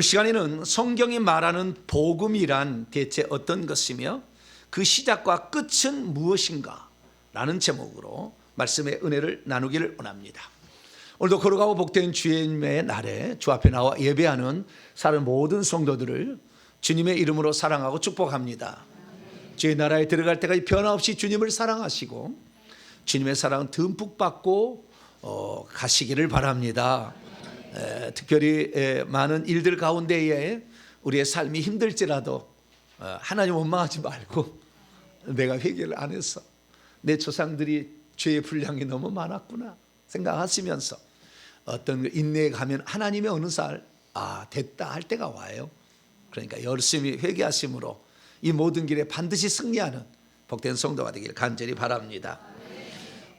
오늘 시간에는 성경이 말하는 복음이란 대체 어떤 것이며 그 시작과 끝은 무엇인가 라는 제목으로 말씀의 은혜를 나누기를 원합니다. 오늘도 거룩하고 복된 주님의 날에 주 앞에 나와 예배하는 사는 모든 성도들을 주님의 이름으로 사랑하고 축복합니다. 주의 나라에 들어갈 때까지 변함없이 주님을 사랑하시고 주님의 사랑은 듬뿍 받고 가시기를 바랍니다. 특별히 많은 일들 가운데에 우리의 삶이 힘들지라도 하나님 원망하지 말고 내가 회개를 안 해서 내 조상들이 죄의 분량이 너무 많았구나 생각하시면서 어떤 인내에 가면 하나님의 어느 날 됐다 할 때가 와요. 그러니까 열심히 회개하심으로 이 모든 길에 반드시 승리하는 복된 성도가 되길 간절히 바랍니다.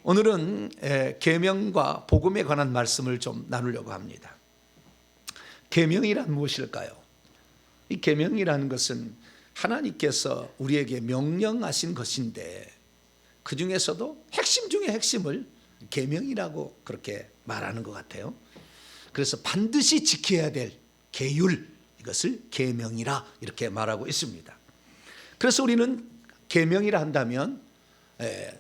오늘은 계명과 복음에 관한 말씀을 좀 나누려고 합니다. 계명이란 무엇일까요? 이 계명이라는 것은 하나님께서 우리에게 명령하신 것인데 그 중에서도 핵심 중에 핵심을 계명이라고 그렇게 말하는 것 같아요. 그래서 반드시 지켜야 될 계율, 이것을 계명이라 이렇게 말하고 있습니다. 그래서 우리는 계명이라 한다면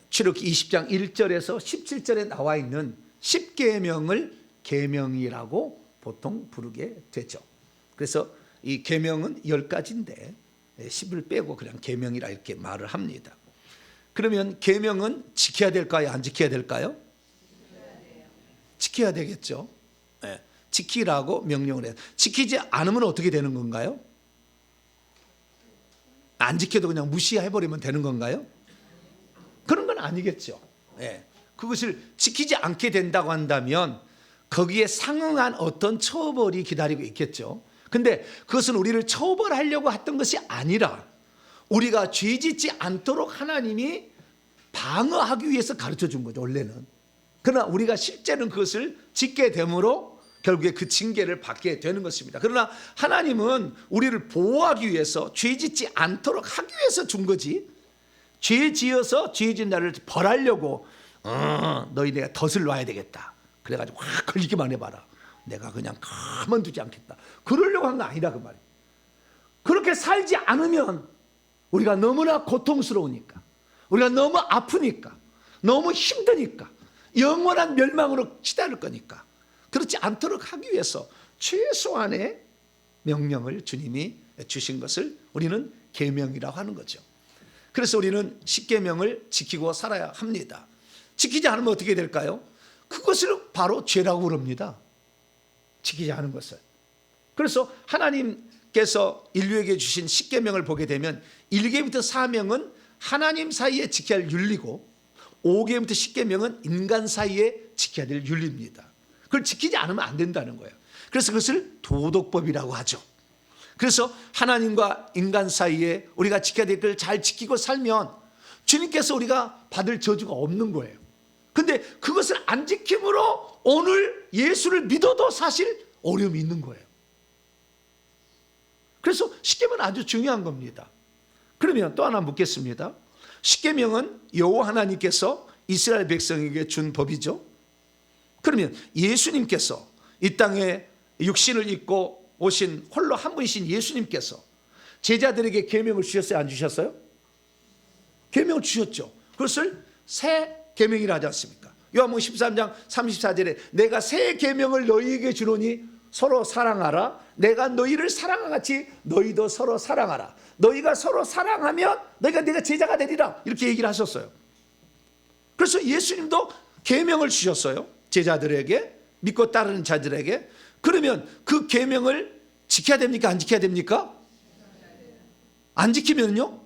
출애굽기 20장 1절에서 17절에 나와 있는 10계명을 계명이라고 보통 부르게 되죠. 그래서 이 계명은 10가지인데 10을 빼고 그냥 계명이라 이렇게 말을 합니다. 그러면 계명은 지켜야 될까요? 안 지켜야 될까요? 지켜야 되겠죠. 지키라고 명령을 해요. 지키지 않으면 어떻게 되는 건가요? 안 지켜도 그냥 무시해버리면 되는 건가요? 그런 건 아니겠죠. 그것을 지키지 않게 된다고 한다면 거기에 상응한 어떤 처벌이 기다리고 있겠죠. 근데 그것은 우리를 처벌하려고 했던 것이 아니라 우리가 죄 짓지 않도록 하나님이 방어하기 위해서 가르쳐 준 거죠, 원래는. 그러나 우리가 실제는 그것을 짓게 되므로 결국에 그 징계를 받게 되는 것입니다. 그러나 하나님은 우리를 보호하기 위해서 죄 짓지 않도록 하기 위해서 준 거지, 죄 지어서 죄 지은 나를 벌하려고 너희 내가 덫을 놔야 되겠다 그래가지고 확 걸리기만 해봐라 내가 그냥 가만두지 않겠다 그러려고 한 거 아니다 그 말이에요. 그렇게 살지 않으면 우리가 너무나 고통스러우니까, 우리가 너무 아프니까, 너무 힘드니까, 영원한 멸망으로 치달을 거니까 그렇지 않도록 하기 위해서 최소한의 명령을 주님이 주신 것을 우리는 계명이라고 하는 거죠. 그래서 우리는 10계명을 지키고 살아야 합니다. 지키지 않으면 어떻게 될까요? 그것을 바로 죄라고 부릅니다. 지키지 않은 것을. 그래서 하나님께서 인류에게 주신 10계명을 보게 되면 1계부터 4명은 하나님 사이에 지켜야 할 윤리고 5계부터 10계명은 인간 사이에 지켜야 될 윤리입니다. 그걸 지키지 않으면 안 된다는 거예요. 그래서 그것을 도덕법이라고 하죠. 그래서 하나님과 인간 사이에 우리가 지켜야 될 걸 잘 지키고 살면 주님께서 우리가 받을 저주가 없는 거예요. 근데 그것을 안 지킴으로 오늘 예수를 믿어도 사실 어려움이 있는 거예요. 그래서 10계명은 아주 중요한 겁니다. 그러면 또 하나 묻겠습니다. 10계명은 여호와 하나님께서 이스라엘 백성에게 준 법이죠. 그러면 예수님께서 이 땅에 육신을 입고 오신 홀로 한 분이신 예수님께서 제자들에게 계명을 주셨어요? 안 주셨어요? 계명을 주셨죠. 그것을 새 계명이라 하지 않습니까? 요한복음 13장 34절에 내가 새 계명을 너희에게 주노니 서로 사랑하라. 내가 너희를 사랑한 같이 너희도 서로 사랑하라. 너희가 서로 사랑하면 너희가 내가 제자가 되리라. 이렇게 얘기를 하셨어요. 그래서 예수님도 계명을 주셨어요. 제자들에게, 믿고 따르는 자들에게. 그러면 그 계명을 지켜야 됩니까? 안 지켜야 됩니까? 안 지키면요?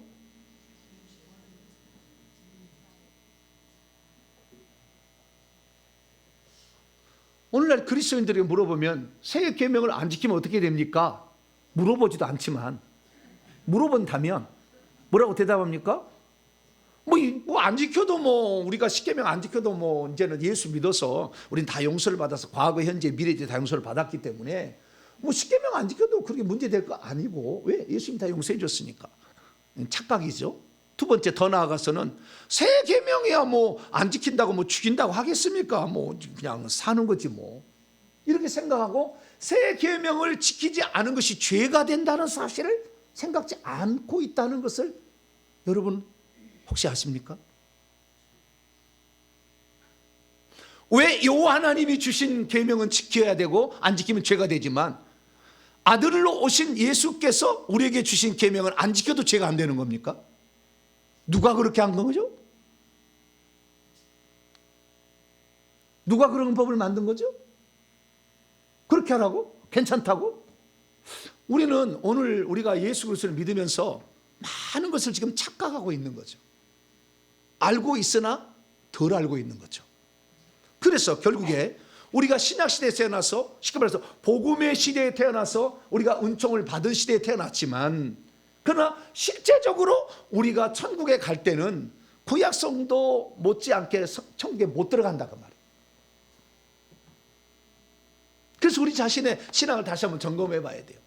오늘날 그리스도인들에게 물어보면 새 계명을 안 지키면 어떻게 됩니까? 물어보지도 않지만 물어본다면 뭐라고 대답합니까? 뭐 안 지켜도 우리가 10계명 안 지켜도 이제는 예수 믿어서 우린 다 용서를 받아서 과거, 현재, 미래 다 용서를 받았기 때문에 10계명 안 지켜도 그렇게 문제될 거 아니고 왜? 예수님 다 용서해 줬으니까. 착각이죠. 두 번째 더 나아가서는 새 계명이야 안 지킨다고 죽인다고 하겠습니까? 그냥 사는 거지 이렇게 생각하고 새 계명을 지키지 않은 것이 죄가 된다는 사실을 생각지 않고 있다는 것을 여러분 혹시 아십니까? 왜 여호와 하나님이 주신 계명은 지켜야 되고 안 지키면 죄가 되지만 아들로 오신 예수께서 우리에게 주신 계명은 안 지켜도 죄가 안 되는 겁니까? 누가 그렇게 한 거죠? 누가 그런 법을 만든 거죠? 그렇게 하라고? 괜찮다고? 우리는 오늘 우리가 예수 그리스도를 믿으면서 많은 것을 지금 착각하고 있는 거죠. 알고 있으나 덜 알고 있는 거죠. 그래서 결국에 우리가 신약시대에 태어나서 쉽게 말해서 복음의 시대에 태어나서 우리가 은총을 받은 시대에 태어났지만 그러나 실제적으로 우리가 천국에 갈 때는 구약성도 못지않게 천국에 못 들어간다고 말이에요. 그래서 우리 자신의 신앙을 다시 한번 점검해 봐야 돼요.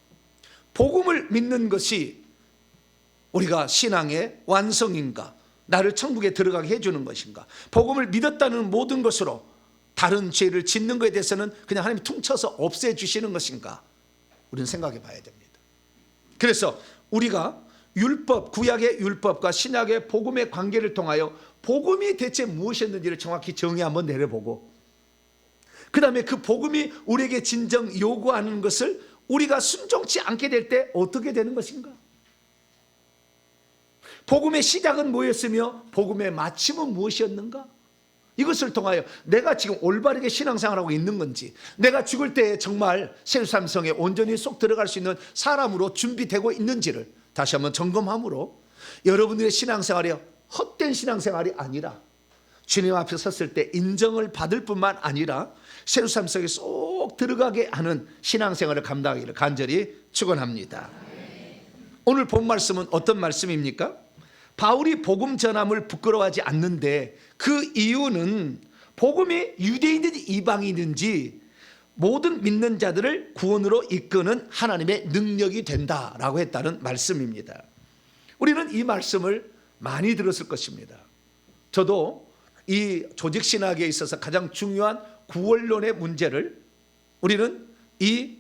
복음을 믿는 것이 우리가 신앙의 완성인가? 나를 천국에 들어가게 해주는 것인가? 복음을 믿었다는 모든 것으로 다른 죄를 짓는 것에 대해서는 그냥 하나님이 퉁쳐서 없애주시는 것인가? 우리는 생각해 봐야 됩니다. 그래서 우리가 율법, 구약의 율법과 신약의 복음의 관계를 통하여 복음이 대체 무엇이었는지를 정확히 정의 한번 내려보고 그 다음에 그 복음이 우리에게 진정 요구하는 것을 우리가 순종치 않게 될 때 어떻게 되는 것인가? 복음의 시작은 뭐였으며 복음의 마침은 무엇이었는가? 이것을 통하여 내가 지금 올바르게 신앙생활하고 있는 건지 내가 죽을 때 정말 세우삼성에 온전히 쏙 들어갈 수 있는 사람으로 준비되고 있는지를 다시 한번 점검함으로 여러분들의 신앙생활이 헛된 신앙생활이 아니라 주님 앞에 섰을 때 인정을 받을 뿐만 아니라 세우삼성에 쏙 들어가게 하는 신앙생활을 감당하기를 간절히 축원합니다. 오늘 본 말씀은 어떤 말씀입니까? 바울이 복음 전함을 부끄러워하지 않는데 그 이유는 복음이 유대인이든지 이방인이든지 모든 믿는 자들을 구원으로 이끄는 하나님의 능력이 된다라고 했다는 말씀입니다. 우리는 이 말씀을 많이 들었을 것입니다. 저도 이 조직신학에 있어서 가장 중요한 구원론의 문제를 우리는 이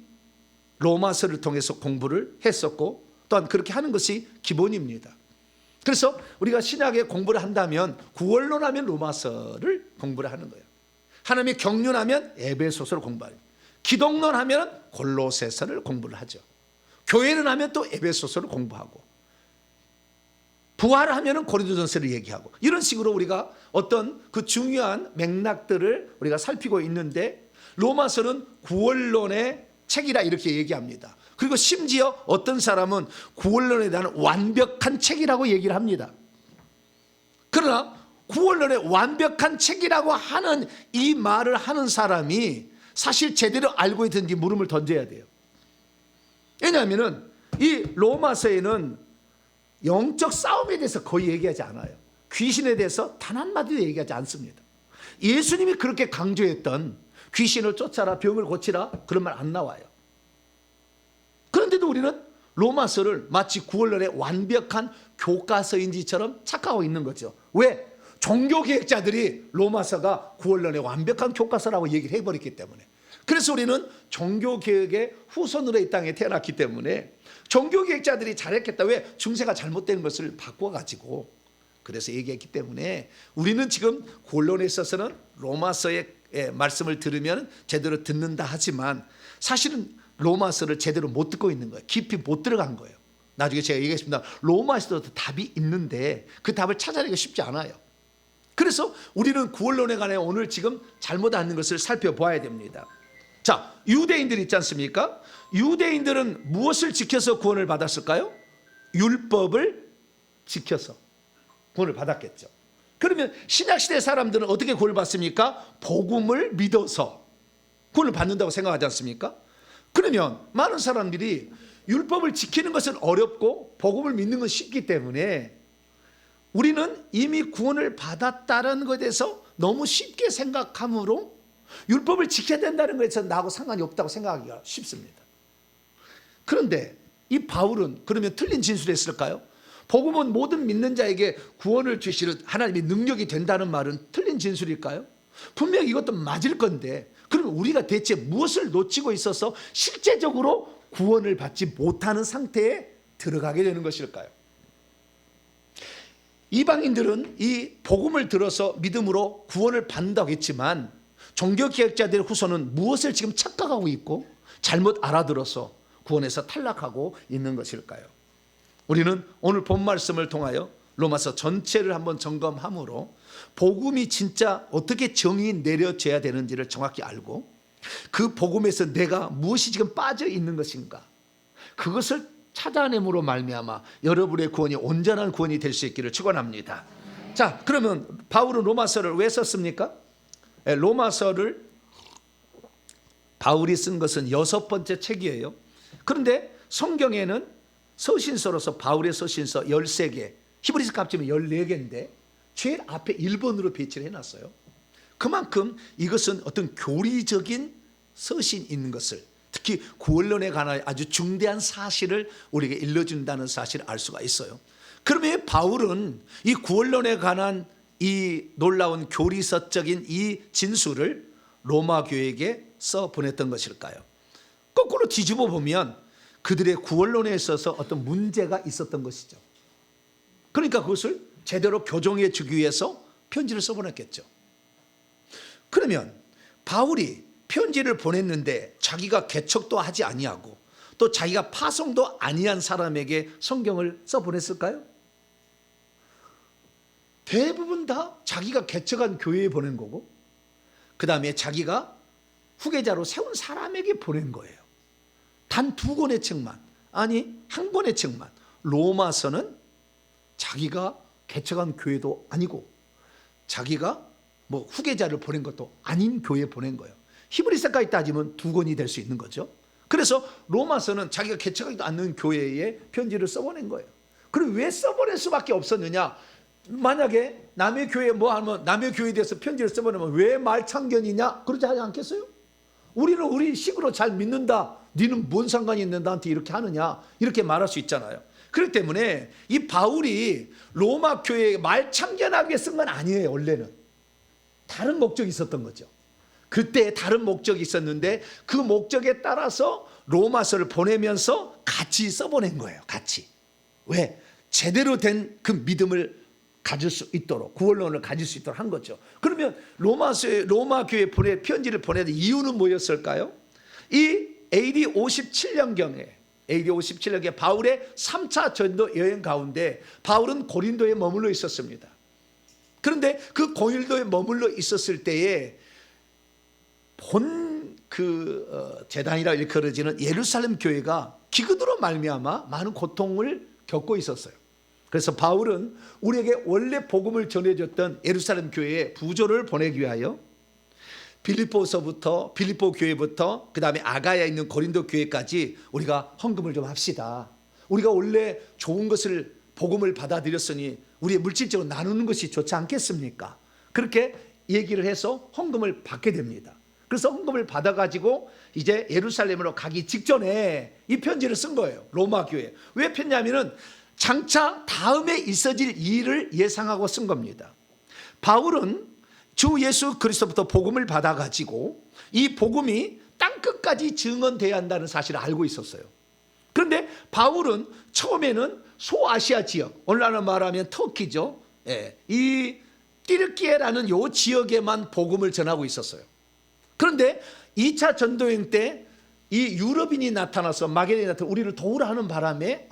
로마서를 통해서 공부를 했었고 또한 그렇게 하는 것이 기본입니다. 그래서 우리가 신약에 공부를 한다면 구원론 하면 로마서를 공부를 하는 거예요. 하나님의 경륜하면 에베소서를 공부하고 기독론 하면 골로새서를 공부를 하죠. 교회는 하면 또 에베소서를 공부하고 부활을 하면 고린도전서를 얘기하고 이런 식으로 우리가 어떤 그 중요한 맥락들을 우리가 살피고 있는데 로마서는 구원론의 책이라 이렇게 얘기합니다. 그리고 심지어 어떤 사람은 구원론에 대한 완벽한 책이라고 얘기를 합니다. 그러나 구원론의 완벽한 책이라고 하는 이 말을 하는 사람이 사실 제대로 알고 있는지 물음을 던져야 돼요. 왜냐하면 이 로마서에는 영적 싸움에 대해서 거의 얘기하지 않아요. 귀신에 대해서 단 한마디도 얘기하지 않습니다. 예수님이 그렇게 강조했던 귀신을 쫓아라 병을 고치라 그런 말 안 나와요. 그런데도 우리는 로마서를 마치 구원론의 완벽한 교과서인지처럼 착각하고 있는 거죠. 왜? 종교개혁자들이 로마서가 구원론의 완벽한 교과서라고 얘기를 해버렸기 때문에. 그래서 우리는 종교개혁의 후손으로 이 땅에 태어났기 때문에 종교개혁자들이 잘했겠다. 왜? 중세가 잘못된 것을 바꿔가지고 그래서 얘기했기 때문에 우리는 지금 구원론에 있어서는 로마서의 말씀을 들으면 제대로 듣는다 하지만 사실은 로마서를 제대로 못 듣고 있는 거예요. 깊이 못 들어간 거예요. 나중에 제가 얘기했습니다. 로마서도 답이 있는데 그 답을 찾아내기가 쉽지 않아요. 그래서 우리는 구원론에 관해 오늘 지금 잘못 아는 것을 살펴봐야 됩니다. 자, 유대인들 있지 않습니까? 유대인들은 무엇을 지켜서 구원을 받았을까요? 율법을 지켜서 구원을 받았겠죠. 그러면 신약시대 사람들은 어떻게 구원을 받습니까? 복음을 믿어서 구원을 받는다고 생각하지 않습니까? 그러면 많은 사람들이 율법을 지키는 것은 어렵고 복음을 믿는 건 쉽기 때문에 우리는 이미 구원을 받았다는 것에 대해서 너무 쉽게 생각함으로 율법을 지켜야 된다는 것에서 나하고 상관이 없다고 생각하기가 쉽습니다. 그런데 이 바울은 그러면 틀린 진술을 했을까요? 복음은 모든 믿는 자에게 구원을 주시는 하나님의 능력이 된다는 말은 틀린 진술일까요? 분명히 이것도 맞을 건데 그러면 우리가 대체 무엇을 놓치고 있어서 실제적으로 구원을 받지 못하는 상태에 들어가게 되는 것일까요? 이방인들은 이 복음을 들어서 믿음으로 구원을 받는다고 했지만 종교개혁자들의 후손은 무엇을 지금 착각하고 있고 잘못 알아들어서 구원에서 탈락하고 있는 것일까요? 우리는 오늘 본 말씀을 통하여 로마서 전체를 한번 점검함으로 복음이 진짜 어떻게 정의 내려져야 되는지를 정확히 알고 그 복음에서 내가 무엇이 지금 빠져 있는 것인가, 그것을 찾아냄으로 말미암아 여러분의 구원이 온전한 구원이 될 수 있기를 축원합니다. 자, 그러면 바울은 로마서를 왜 썼습니까? 로마서를 바울이 쓴 것은 6번째 책이에요. 그런데 성경에는 서신서로서 바울의 서신서 13개, 히브리서 합치면 14개인데 제일 앞에 1번으로 배치를 해놨어요. 그만큼 이것은 어떤 교리적인 서신이 있는 것을, 특히 구원론에 관한 아주 중대한 사실을 우리에게 일러준다는 사실을 알 수가 있어요. 그러면 바울은 이 구원론에 관한 이 놀라운 교리서적인 이 진술을 로마 교회에게 써 보냈던 것일까요? 거꾸로 뒤집어 보면 그들의 구원론에 있어서 어떤 문제가 있었던 것이죠. 그러니까 그것을 제대로 교정해 주기 위해서 편지를 써보냈겠죠. 그러면 바울이 편지를 보냈는데 자기가 개척도 하지 아니하고 또 자기가 파송도 아니한 사람에게 성경을 써보냈을까요? 대부분 다 자기가 개척한 교회에 보낸 거고 그 다음에 자기가 후계자로 세운 사람에게 보낸 거예요. 단 2권의 책만, 아니 1권의 책만. 로마서는 자기가 개척한 교회도 아니고 자기가 뭐 후계자를 보낸 것도 아닌 교회에 보낸 거예요. 히브리서까지 따지면 2권이 될 수 있는 거죠. 그래서 로마서는 자기가 개척하지도 않는 교회에 편지를 써보낸 거예요. 그리고 왜 써보낼 수밖에 없었느냐? 만약에 남의 교회에 뭐 하면 남의 교회에 대해서 편지를 써보내면 왜 말창견이냐? 그러지 않겠어요? 우리는 우리 식으로 잘 믿는다. 너는 뭔 상관이 있는 나한테 이렇게 하느냐? 이렇게 말할 수 있잖아요. 그렇기 때문에 이 바울이 로마 교회에 말참견하기 위해 쓴 건 아니에요. 원래는 다른 목적이 있었던 거죠. 그때 다른 목적이 있었는데 그 목적에 따라서 로마서를 보내면서 같이 써보낸 거예요. 같이. 왜? 제대로 된 그 믿음을 가질 수 있도록, 구원론을 가질 수 있도록 한 거죠. 그러면 로마 교회에 편지를 보내는 이유는 뭐였을까요? 이 AD 57년경에 바울의 3차 전도 여행 가운데 바울은 고린도에 머물러 있었습니다. 그런데 그 고린도에 머물러 있었을 때에 재단이라 일컬어지는 예루살렘 교회가 기근으로 말미암아 많은 고통을 겪고 있었어요. 그래서 바울은 우리에게 원래 복음을 전해줬던 예루살렘 교회에 부조를 보내기 위하여 빌립보 교회부터 그 다음에 아가야에 있는 고린도 교회까지 우리가 헌금을 좀 합시다. 우리가 원래 좋은 것을 복음을 받아들였으니 우리의 물질적으로 나누는 것이 좋지 않겠습니까? 그렇게 얘기를 해서 헌금을 받게 됩니다. 그래서 헌금을 받아가지고 이제 예루살렘으로 가기 직전에 이 편지를 쓴 거예요. 로마 교회. 왜 폈냐면은 장차 다음에 있어질 일을 예상하고 쓴 겁니다. 바울은 주 예수 그리스도부터 복음을 받아가지고 이 복음이 땅끝까지 증언돼야 한다는 사실을 알고 있었어요. 그런데 바울은 처음에는 소아시아 지역, 오늘날로 말하면 터키죠. 이 띠르키에라는 요 지역에만 복음을 전하고 있었어요. 그런데 2차 전도여행 때 이 유럽인이 나타나서 마게도니아에 나타나서 우리를 도우라 하는 바람에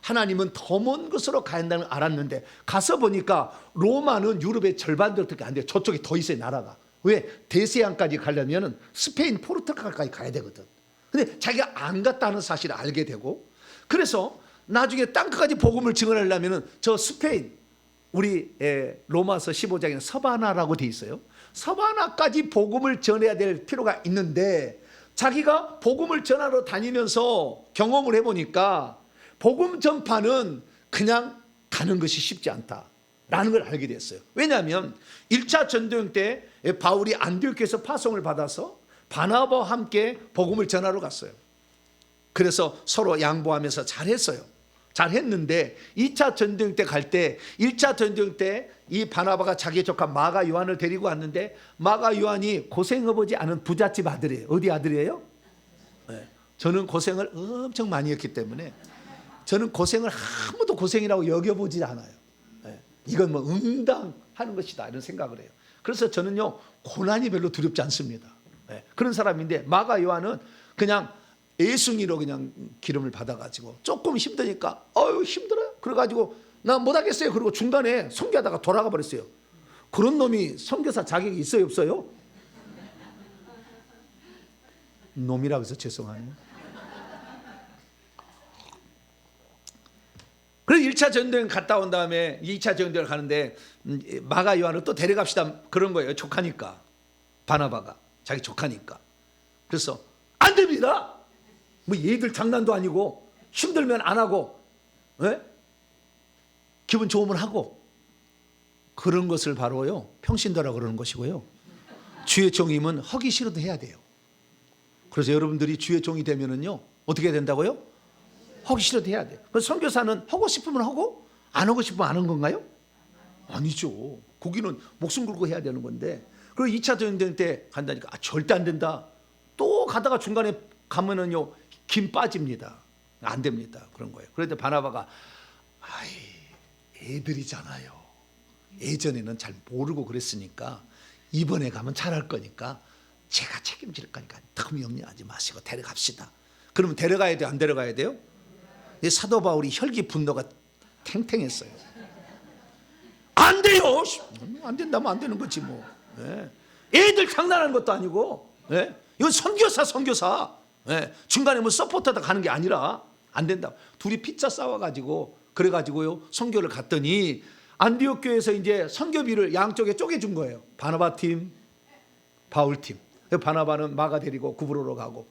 하나님은 더 먼 곳으로 가야 한다는 걸 알았는데 가서 보니까 로마는 유럽의 절반도 어떻게 안 돼요. 저쪽에 더 있어요, 나라가. 왜? 대서양까지 가려면 스페인, 포르투갈까지 가야 되거든. 근데 자기가 안 갔다는 사실을 알게 되고 그래서 나중에 땅끝까지 복음을 증언하려면 저 스페인, 우리 로마서 15장에는 서바나라고 돼 있어요. 서바나까지 복음을 전해야 될 필요가 있는데 자기가 복음을 전하러 다니면서 경험을 해보니까 복음 전파는 그냥 가는 것이 쉽지 않다라는 걸 알게 됐어요. 왜냐하면 1차 전도여행 때 바울이 안디옥에서 파송을 받아서 바나바와 함께 복음을 전하러 갔어요. 그래서 서로 양보하면서 잘했어요. 잘 했는데 2차 전쟁 때 갈 때 1차 전쟁 때 이 바나바가 자기 조카 마가 요한을 데리고 왔는데 마가 요한이 고생해보지 않은 부잣집 아들이에요. 어디 아들이에요? 네. 저는 고생을 엄청 많이 했기 때문에 저는 고생을 아무도 고생이라고 여겨보지 않아요. 네. 이건 뭐 응당하는 것이다 이런 생각을 해요. 그래서 저는요 고난이 별로 두렵지 않습니다. 네. 그런 사람인데 마가 요한은 그냥 예순이로 그냥 기름을 받아가지고 조금 힘드니까 어유 힘들어요. 그래가지고 나 못하겠어요. 그리고 중간에 선교하다가 돌아가 버렸어요. 그런 놈이 선교사 자격이 있어요 없어요? 놈이라고 해서 죄송하네요. 그래서 1차 전쟁 갔다 온 다음에 2차 전쟁을 가는데 마가 요한을 또 데려갑시다 그런 거예요. 조카니까. 바나바가 자기 조카니까. 그래서 안 됩니다. 뭐 얘들 장난도 아니고 힘들면 안 하고 네? 기분 좋으면 하고 그런 것을 바로요 평신도라고 그러는 것이고요. 주의 종임은 하기 싫어도 해야 돼요. 그래서 여러분들이 주의 종이 되면은요 어떻게 된다고요? 하기 싫어도 해야 돼요. 그래서 선교사는 하고 싶으면 하고 안 하고 싶으면 안 하는 건가요? 아니죠. 거기는 목숨 걸고 해야 되는 건데 그리고 2차 전쟁 때 간다니까 절대 안 된다. 또 가다가 중간에 가면은요 김 빠집니다. 안 됩니다. 그런 거예요. 그런데 바나바가 애들이잖아요. 예전에는 잘 모르고 그랬으니까 이번에 가면 잘할 거니까 제가 책임질 거니까 틈이 염려하지 마시고 데려갑시다. 그러면 데려가야 돼요? 안 데려가야 돼요? 사도 바울이 혈기 분노가 탱탱했어요. 안 돼요. 안 된다면 안 되는 거지 뭐. 네. 애들 장난하는 것도 아니고 네. 이건 선교사 네. 중간에 뭐 서포터다 가는 게 아니라 안 된다. 둘이 피자 싸워가지고 그래가지고요 선교를 갔더니 안디옥 교회에서 이제 선교비를 양쪽에 쪼개준 거예요. 바나바 팀, 바울 팀. 바나바는 마가 데리고 구브로로 가고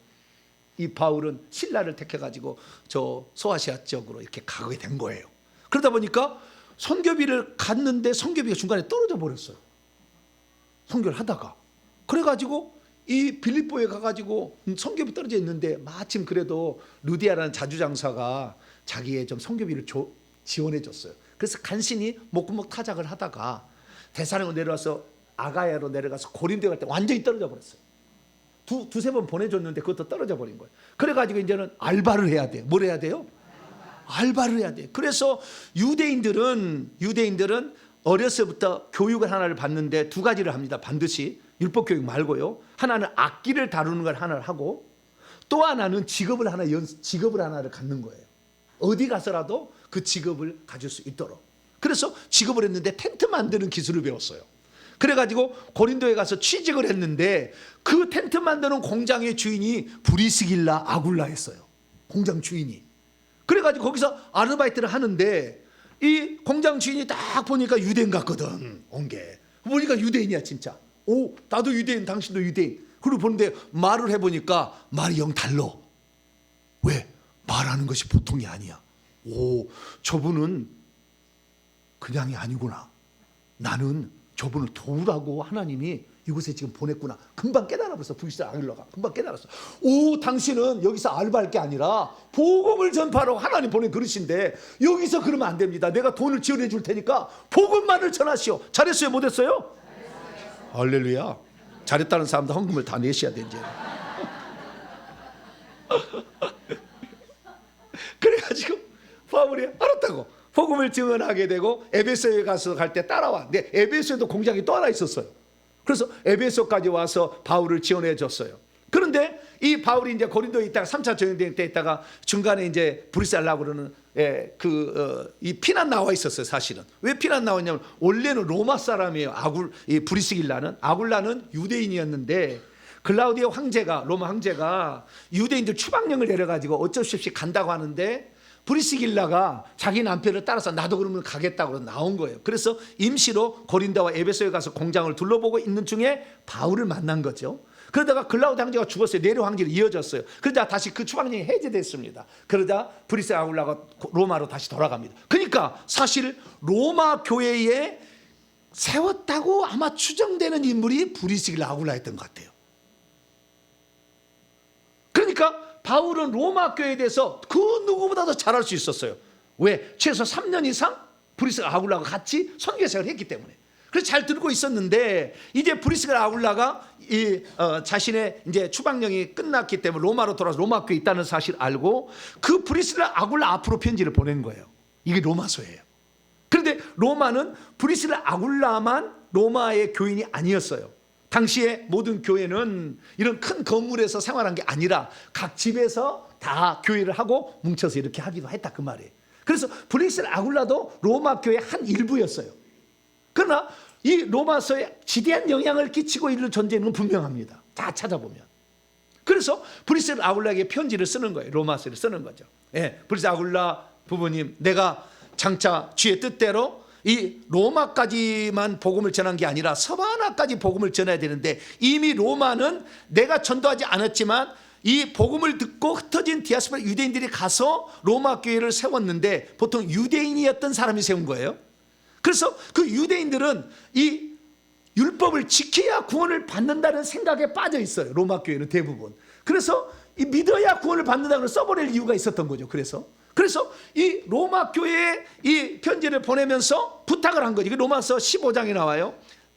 이 바울은 신라를 택해가지고 저 소아시아 지역으로 이렇게 가게 된 거예요. 그러다 보니까 선교비를 갔는데 선교비가 중간에 떨어져 버렸어요. 선교를 하다가 그래가지고 이 빌립보에 가가지고 선교비 떨어져 있는데 마침 그래도 루디아라는 자주장사가 자기의 좀 선교비를 지원해 줬어요. 그래서 간신히 목구멍 타작을 하다가 데살로니가 내려와서 아가야로 내려가서 고린도에 갈 때 완전히 떨어져 버렸어요. 두세 번 보내줬는데 그것도 떨어져 버린 거예요. 그래가지고 이제는 알바를 해야 돼요. 뭘 해야 돼요? 알바를 해야 돼요. 그래서 유대인들은 어려서부터 교육을 하나를 받는데 두 가지를 합니다. 반드시 율법 교육 말고요. 하나는 악기를 다루는 걸 하나를 하고 또 하나는 직업을 하나를 갖는 거예요. 어디 가서라도 그 직업을 가질 수 있도록. 그래서 직업을 했는데 텐트 만드는 기술을 배웠어요. 그래가지고 고린도에 가서 취직을 했는데 그 텐트 만드는 공장의 주인이 브리스길라 아굴라였어요. 공장 주인이. 그래가지고 거기서 아르바이트를 하는데 이 공장 주인이 딱 보니까 유대인 같거든. 온 게. 보니까 유대인이야 진짜. 오 나도 유대인 당신도 유대인. 그리고 보는데 말을 해보니까 말이 영 달라. 왜? 말하는 것이 보통이 아니야. 오 저분은 그냥이 아니구나. 나는 저분을 도우라고 하나님이 이곳에 지금 보냈구나. 금방 깨달아버렸어. 브리스길라 아굴라가 금방 깨달았어. 오 당신은 여기서 알바할 게 아니라 복음을 전파하러 하나님 보낸 그릇인데 여기서 그러면 안 됩니다. 내가 돈을 지원해 줄 테니까 복음만을 전하시오. 잘했어요 못했어요? 할렐루야. 잘했다는 사람도 헌금을 다 내셔야 돼 이제. 그래가지고 바울이 알았다고 복음을 증언하게 되고 에베소에 가서 갈 때 따라와. 근데 에베소에도 공장이 또 하나 있었어요. 그래서 에베소까지 와서 바울을 지원해 줬어요. 그런데 이 바울이 이제 고린도에 있다가 3차 전쟁 때 있다가 중간에 이제 브리스길라고 그러는 이 피난 나와 있었어요. 사실은 왜 피난 나왔냐면 원래는 로마 사람이에요. 이 브리스길라는 아굴라는 유대인이었는데 글라우디오 황제가 로마 황제가 유대인들 추방령을 내려가지고 어쩔 수 없이 간다고 하는데 브리스길라가 자기 남편을 따라서 나도 그러면 가겠다고 나온 거예요. 그래서 임시로 고린도와 에베소에 가서 공장을 둘러보고 있는 중에 바울을 만난 거죠. 그러다가 글라우디 황제가 죽었어요. 네로 황제로 이어졌어요. 그러다 다시 그 추방령이 해제됐습니다. 그러다 브리스 아굴라가 로마로 다시 돌아갑니다. 그러니까 사실 로마 교회에 세웠다고 아마 추정되는 인물이 브리스길라 아굴라였던 것 같아요. 그러니까 바울은 로마 교회에 대해서 그 누구보다도 잘할 수 있었어요. 왜? 최소 3년 이상 브리스가 아굴라가 같이 선교생활을 했기 때문에. 그래서 잘 들고 있었는데 이제 브리스가 아굴라가 자신의 이제 추방령이 끝났기 때문에 로마로 돌아서 로마 교회에 있다는 사실을 알고 그 브리스가 아굴라 앞으로 편지를 보낸 거예요. 이게 로마서예요. 그런데 로마는 브리스가 아굴라만 로마의 교인이 아니었어요. 당시에 모든 교회는 이런 큰 건물에서 생활한 게 아니라 각 집에서 다 교회를 하고 뭉쳐서 이렇게 하기도 했다 그 말이에요. 그래서 브리스가 아굴라도 로마 교회의 한 일부였어요. 그러나 이 로마서에 지대한 영향을 끼치고 있는 존재는 분명합니다. 다 찾아보면. 그래서 브리스가 아굴라에게 편지를 쓰는 거예요. 로마서를 쓰는 거죠. 예, 브리스가 아굴라 부모님, 내가 장차 주의 뜻대로 이 로마까지만 복음을 전한 게 아니라 서바나까지 복음을 전해야 되는데 이미 로마는 내가 전도하지 않았지만 이 복음을 듣고 흩어진 디아스포라 유대인들이 가서 로마 교회를 세웠는데 보통 유대인이었던 사람이 세운 거예요. 그래서 그 유대인들은 이 율법을 지켜야 구원을 받는다는 생각에 빠져 있어요. 로마 교회는 대부분. 그래서 이 믿어야 구원을 받는다고 써버릴 이유가 있었던 거죠. 그래서 이 로마 교회에 이 편지를 보내면서 부탁을 한 거지. 로마서 15장에 나와요.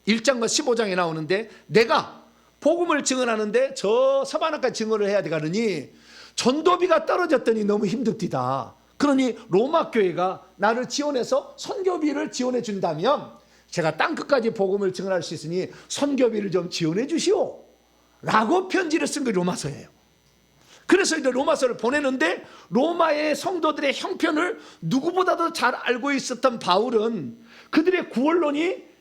1장과 15장에 나오는데 내가 복음을 증언하는데 저 서바나까지 증언을 해야 되가느니 전도비가 떨어졌더니 너무 힘듭디다. 그러니 로마 교회가 나를 지원해서 선교비를 지원해 준다면 제가 땅끝까지 복음을 증언할 수 있으니 선교비를 좀 지원해 주시오 라고 편지를 쓴 게 로마서예요. 그래서 이제 로마서를 보내는데 로마의 성도들의 형편을 누구보다도 잘 알고 있었던 바울은 그들의 구원론이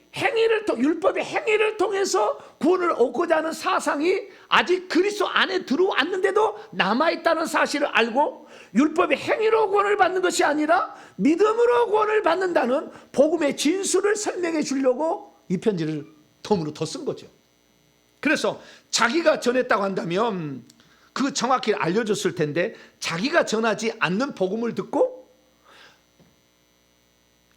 율법의 행위를 통해서 구원을 얻고자 하는 사상이 아직 그리스도 안에 들어왔는데도 남아있다는 사실을 알고 율법의 행위로 구원을 받는 것이 아니라 믿음으로 구원을 받는다는 복음의 진수를 설명해 주려고 이 편지를 덤으로 더 쓴 거죠. 그래서 자기가 전했다고 한다면 그 정확히 알려줬을 텐데 자기가 전하지 않는 복음을 듣고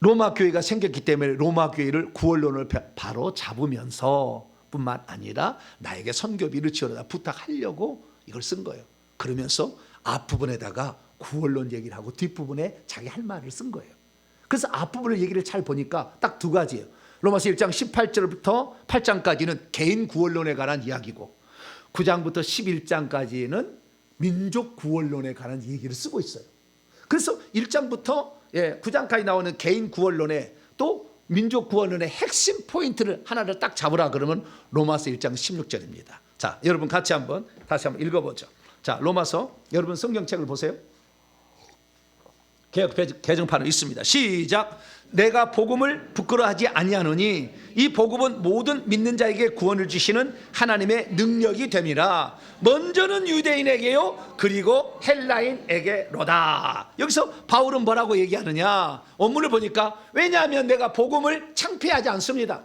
로마 교회가 생겼기 때문에 로마 교회를 구원론을 바로 잡으면서 뿐만 아니라 나에게 선교비를 지원하다 부탁하려고 이걸 쓴 거예요. 그러면서 앞부분에다가 구원론 얘기를 하고 뒷부분에 자기 할 말을 쓴 거예요. 그래서 앞부분을 얘기를 잘 보니까 딱 두 가지예요. 로마서 1장 18절부터 8장까지는 개인 구원론에 관한 이야기고 9장부터 11장까지는 민족 구원론에 관한 얘기를 쓰고 있어요. 그래서 1장부터 9장까지 나오는 개인 구원론에 또 민족 구원론의 핵심 포인트를 하나를 딱 잡으라 그러면 로마서 1장 16절입니다. 자, 여러분 같이 다시 한번 읽어보죠. 자, 로마서 여러분 성경책을 보세요. 개역 개정판은 있습니다. 시작. 내가 복음을 부끄러워하지 아니하노니 이 복음은 모든 믿는 자에게 구원을 주시는 하나님의 능력이 됨이라. 먼저는 유대인에게요 그리고 헬라인에게로다. 여기서 바울은 뭐라고 얘기하느냐, 원문을 보니까 왜냐하면 내가 복음을 창피하지 않습니다.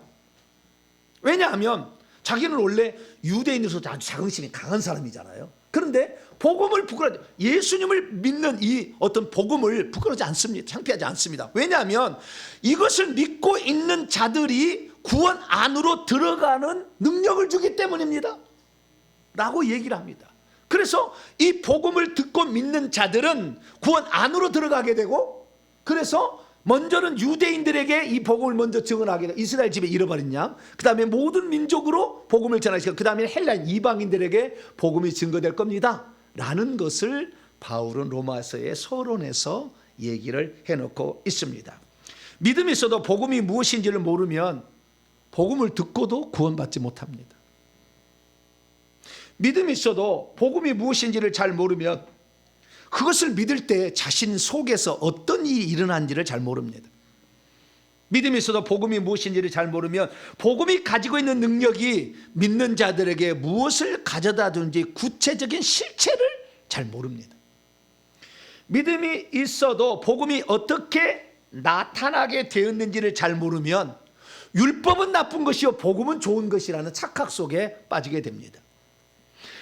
왜냐하면 자기는 원래 유대인으로서 아주 자긍심이 강한 사람이잖아요. 그런데 복음을 부끄러워하지, 예수님을 믿는 이 어떤 복음을 부끄러워하지 않습니다. 창피하지 않습니다. 왜냐하면 이것을 믿고 있는 자들이 구원 안으로 들어가는 능력을 주기 때문입니다 라고 얘기를 합니다. 그래서 이 복음을 듣고 믿는 자들은 구원 안으로 들어가게 되고, 그래서 먼저는 유대인들에게 이 복음을 먼저 증언하게 되고, 이스라엘 집에 잃어버린 양, 그 다음에 모든 민족으로 복음을 전하시고, 그 다음에 헬라인 이방인들에게 복음이 증거될 겁니다 라는 것을 바울은 로마서의 서론에서 얘기를 해놓고 있습니다. 믿음이 있어도 복음이 무엇인지를 모르면 복음을 듣고도 구원받지 못합니다. 믿음이 있어도 복음이 무엇인지를 잘 모르면 그것을 믿을 때 자신 속에서 어떤 일이 일어난지를 잘 모릅니다. 믿음이 있어도 복음이 무엇인지를 잘 모르면 복음이 가지고 있는 능력이 믿는 자들에게 무엇을 가져다 주는지 구체적인 실체를 잘 모릅니다. 믿음이 있어도 복음이 어떻게 나타나게 되었는지를 잘 모르면 율법은 나쁜 것이요 복음은 좋은 것이라는 착각 속에 빠지게 됩니다.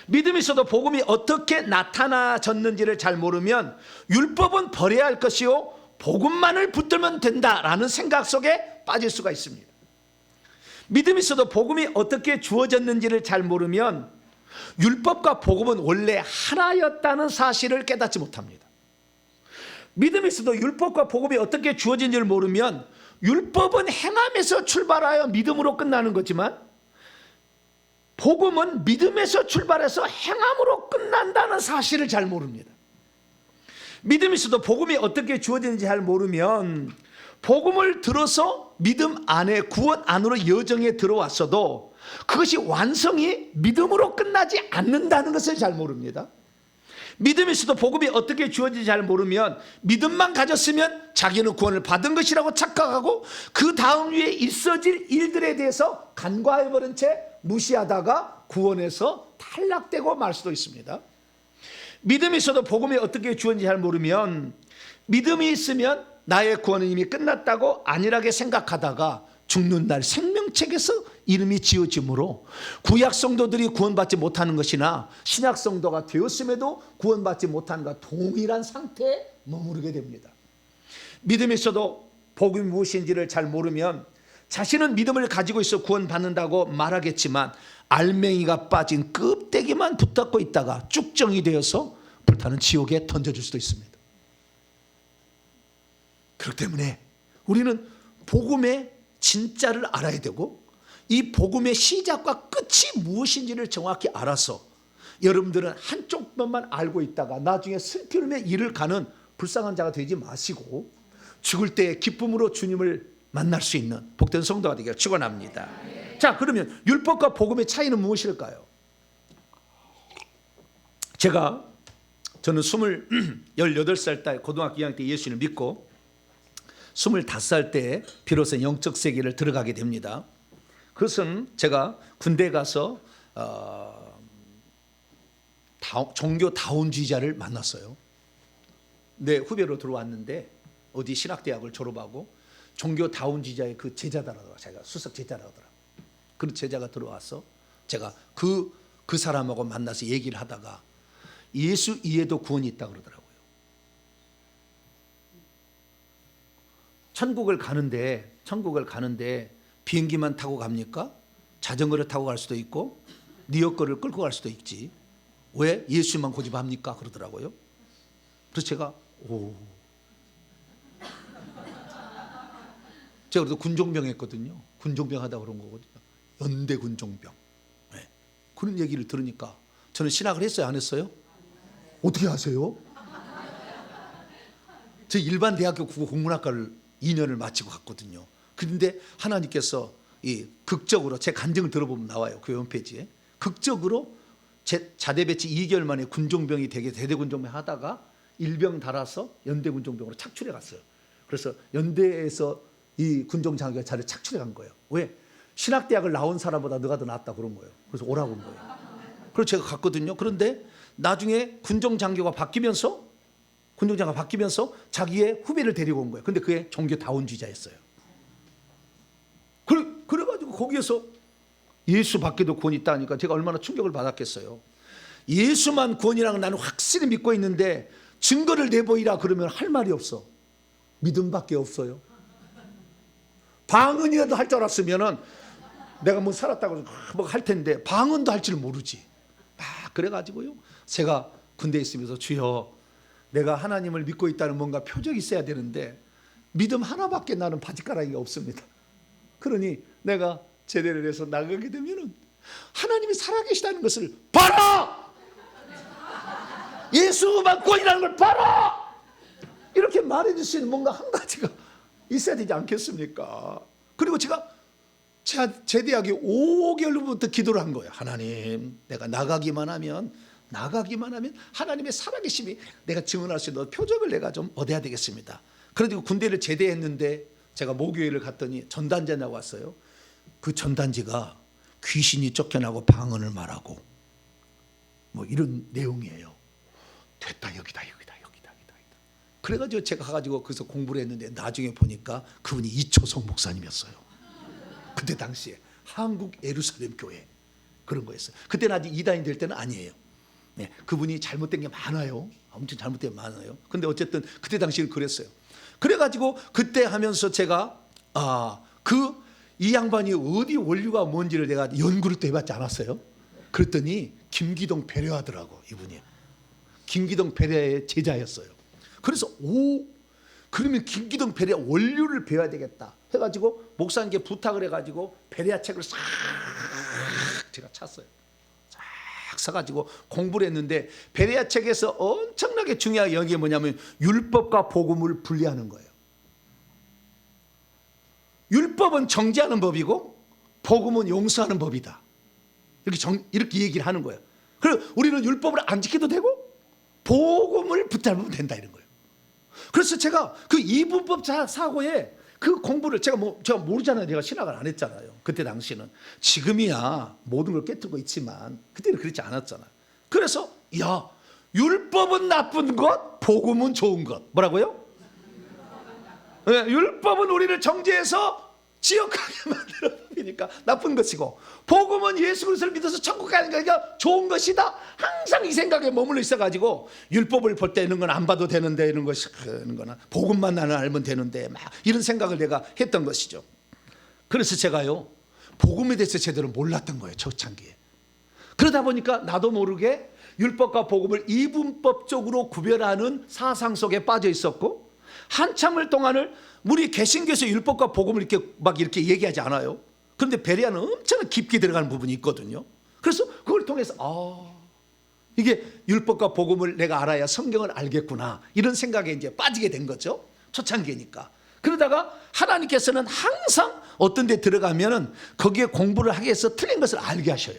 믿음이 있어도 복음이 어떻게 나타나졌는지를 잘 모르면 율법은 버려야 할 것이요 복음만을 붙들면 된다라는 생각 속에 빠질 수가 있습니다. 믿음이 있어도 복음이 어떻게 주어졌는지를 잘 모르면 율법과 복음은 원래 하나였다는 사실을 깨닫지 못합니다. 믿음이 있어도 율법과 복음이 어떻게 주어진지를 모르면 율법은 행함에서 출발하여 믿음으로 끝나는 거지만 복음은 믿음에서 출발해서 행함으로 끝난다는 사실을 잘 모릅니다. 믿음이 있어도 복음이 어떻게 주어지는지 잘 모르면 복음을 들어서 믿음 안에 구원 안으로 여정에 들어왔어도 그것이 완성이 믿음으로 끝나지 않는다는 것을 잘 모릅니다. 믿음이 있어도 복음이 어떻게 주어지는지 잘 모르면 믿음만 가졌으면 자기는 구원을 받은 것이라고 착각하고 그 다음 위에 있어질 일들에 대해서 간과해버린 채 무시하다가 구원에서 탈락되고 말 수도 있습니다. 믿음이 있어도 복음이 어떻게 주어지는지 잘 모르면 믿음이 있으면 나의 구원은 이미 끝났다고 안일하게 생각하다가 죽는 날 생명책에서 이름이 지어지므로 구약 성도들이 구원받지 못하는 것이나 신약 성도가 되었음에도 구원받지 못하는 것과 동일한 상태에 머무르게 됩니다. 믿음이 있어도 복음이 무엇인지를 잘 모르면 자신은 믿음을 가지고 있어 구원받는다고 말하겠지만 알맹이가 빠진 껍데기만 붙잡고 있다가 쭉정이 되어서 불타는 지옥에 던져줄 수도 있습니다. 그렇기 때문에 우리는 복음의 진짜를 알아야 되고 이 복음의 시작과 끝이 무엇인지를 정확히 알아서 여러분들은 한쪽 면만 알고 있다가 나중에 슬픔의 일을 가는 불쌍한 자가 되지 마시고 죽을 때 기쁨으로 주님을 만날 수 있는 복된 성도가 되기를 축원합니다. 자, 그러면 율법과 복음의 차이는 무엇일까요? 저는 18살 때 고등학교 2학년 때 예수님을 믿고 25살 때 비로소 영적 세계를 들어가게 됩니다. 그것은 제가 군대 가서 종교 다운주의자를 만났어요. 내 후배로 들어왔는데 어디 신학대학을 졸업하고 종교 다운주의자의 그 제자다라고 제가 수석 제자라더라. 그 제자가 들어와서 제가 그 사람하고 만나서 얘기를 하다가 예수 이해도 구원이 있다 그러더라고요. 천국을 가는데 비행기만 타고 갑니까? 자전거를 타고 갈 수도 있고 리어커를 끌고 갈 수도 있지. 왜 예수만 고집합니까? 그러더라고요. 그래서 제가 제가 그래도 군종병 했거든요. 군종병 하다 그런 거거든요. 연대 군종병. 네. 그런 얘기를 들으니까 저는 신학을 했어요, 안 했어요? 어떻게 아세요? 저 일반 대학교 국어국문학과를 2년을 마치고 갔거든요. 그런데 하나님께서 극적으로 제 간증을 들어보면 나와요. 그 홈페이지에 극적으로 제 자대 배치 2개월 만에 군종병이 되게 대대 군종병 하다가 일병 달아서 연대 군종병으로 착출해 갔어요. 그래서 연대에서 이 군종 장교가 자를 착출해 간 거예요. 왜? 신학대학을 나온 사람보다 너가 더 낫다 그런 거예요. 그래서 오라고 온 거예요. 그래서 제가 갔거든요. 그런데 나중에 군종 장교가 바뀌면서 자기의 후배를 데리고 온 거예요. 근데 그게 종교 다운주의자였어요. 그래가지고 거기에서 예수 밖에도 구원이 있다니까 제가 얼마나 충격을 받았겠어요. 예수만 구원이라는 나는 확실히 믿고 있는데 증거를 내보이라 그러면 할 말이 없어. 믿음밖에 없어요. 방언이라도 할 줄 알았으면은 내가 뭐 살았다고 뭐 할 텐데 방언도 할 줄 모르지. 그래가지고요. 제가 군대에 있으면서 주여 내가 하나님을 믿고 있다는 뭔가 표적이 있어야 되는데 믿음 하나밖에 나는 바짓가랑이가 없습니다. 그러니 내가 제대를 해서 나가게 되면은 하나님이 살아계시다는 것을 봐라! 예수만 구원이라는 걸 봐라! 이렇게 말해줄 수 있는 뭔가 한 가지가 있어야 되지 않겠습니까? 그리고 제가 제대하기 5개월부터 기도를 한 거예요. 하나님, 내가 나가기만 하면 하나님의 살아계심이 내가 증언할 수 있는 표적을 내가 좀 얻어야 되겠습니다. 그래도 군대를 제대했는데 제가 모교회를 갔더니 전단지가 나왔어요. 그 전단지가 귀신이 쫓겨나고 방언을 말하고 뭐 이런 내용이에요. 됐다, 여기다. 그래가지고 제가 가가지고 거기서 공부를 했는데 나중에 보니까 그분이 이초성 목사님이었어요. 그때 당시에 한국 예루살렘 교회 그런 거였어요. 그때는 아직 이단이 될 때는 아니에요. 네, 그분이 잘못된 게 많아요. 엄청 잘못된 게 많아요. 근데 어쨌든 그때 당시에는 그랬어요. 그래가지고 그때 하면서 제가 이 양반이 어디 원류가 뭔지를 내가 연구를 또 해봤지 않았어요. 그랬더니 김기동 배려하더라고. 이분이 김기동 배려의 제자였어요. 그래서 그러면 김기동 베레아 원료를 배워야 되겠다 해가지고 목사님께 부탁을 해가지고 베레아 책을 싹 제가 찼어요. 싹 사가지고 공부를 했는데 베레아 책에서 엄청나게 중요하게 여기에 뭐냐면 율법과 복음을 분리하는 거예요. 율법은 정죄하는 법이고 복음은 용서하는 법이다. 이렇게 얘기를 하는 거예요. 그리고 우리는 율법을 안 지켜도 되고 복음을 붙잡으면 된다 이런 거예요. 그래서 제가 그 이분법 사고에 그 공부를 제가 모르잖아요. 내가 신학을 안 했잖아요. 그때 당시는. 지금이야 모든 걸 깨뜨리고 있지만 그때는 그렇지 않았잖아요. 그래서 율법은 나쁜 것, 복음은 좋은 것. 뭐라고요? 네, 율법은 우리를 정죄해서 지옥하게 만들어 버리니까 나쁜 것이고, 복음은 예수 그리스도를 믿어서 천국 가는 거니까 좋은 것이다. 항상 이 생각에 머물러 있어가지고 율법을 볼 때 이런 건 안 봐도 되는데 이런 것이 그런 거나 복음만 나는 알면 되는데 막 이런 생각을 내가 했던 것이죠. 그래서 제가요 복음에 대해서 제대로 몰랐던 거예요, 초창기에. 그러다 보니까 나도 모르게 율법과 복음을 이분법적으로 구별하는 사상 속에 빠져 있었고, 한참을 동안을 우리 개신교에서 율법과 복음을 이렇게 얘기하지 않아요. 그런데 베레아는 엄청 깊게 들어가는 부분이 있거든요. 그래서 그걸 통해서 이게 율법과 복음을 내가 알아야 성경을 알겠구나 이런 생각에 이제 빠지게 된 거죠. 초창기니까. 그러다가 하나님께서는 항상 어떤 데 들어가면은 거기에 공부를 하게 해서 틀린 것을 알게 하셔요.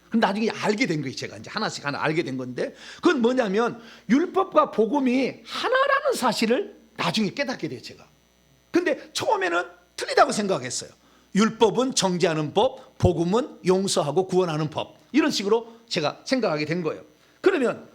그럼 나중에 알게 된 거예요. 제가 이제 하나씩 하나 알게 된 건데, 그건 뭐냐면 율법과 복음이 하나라는 사실을 나중에 깨닫게 돼요, 제가. 근데 처음에는 틀리다고 생각했어요. 율법은 정죄하는 법, 복음은 용서하고 구원하는 법, 이런 식으로 제가 생각하게 된 거예요. 그러면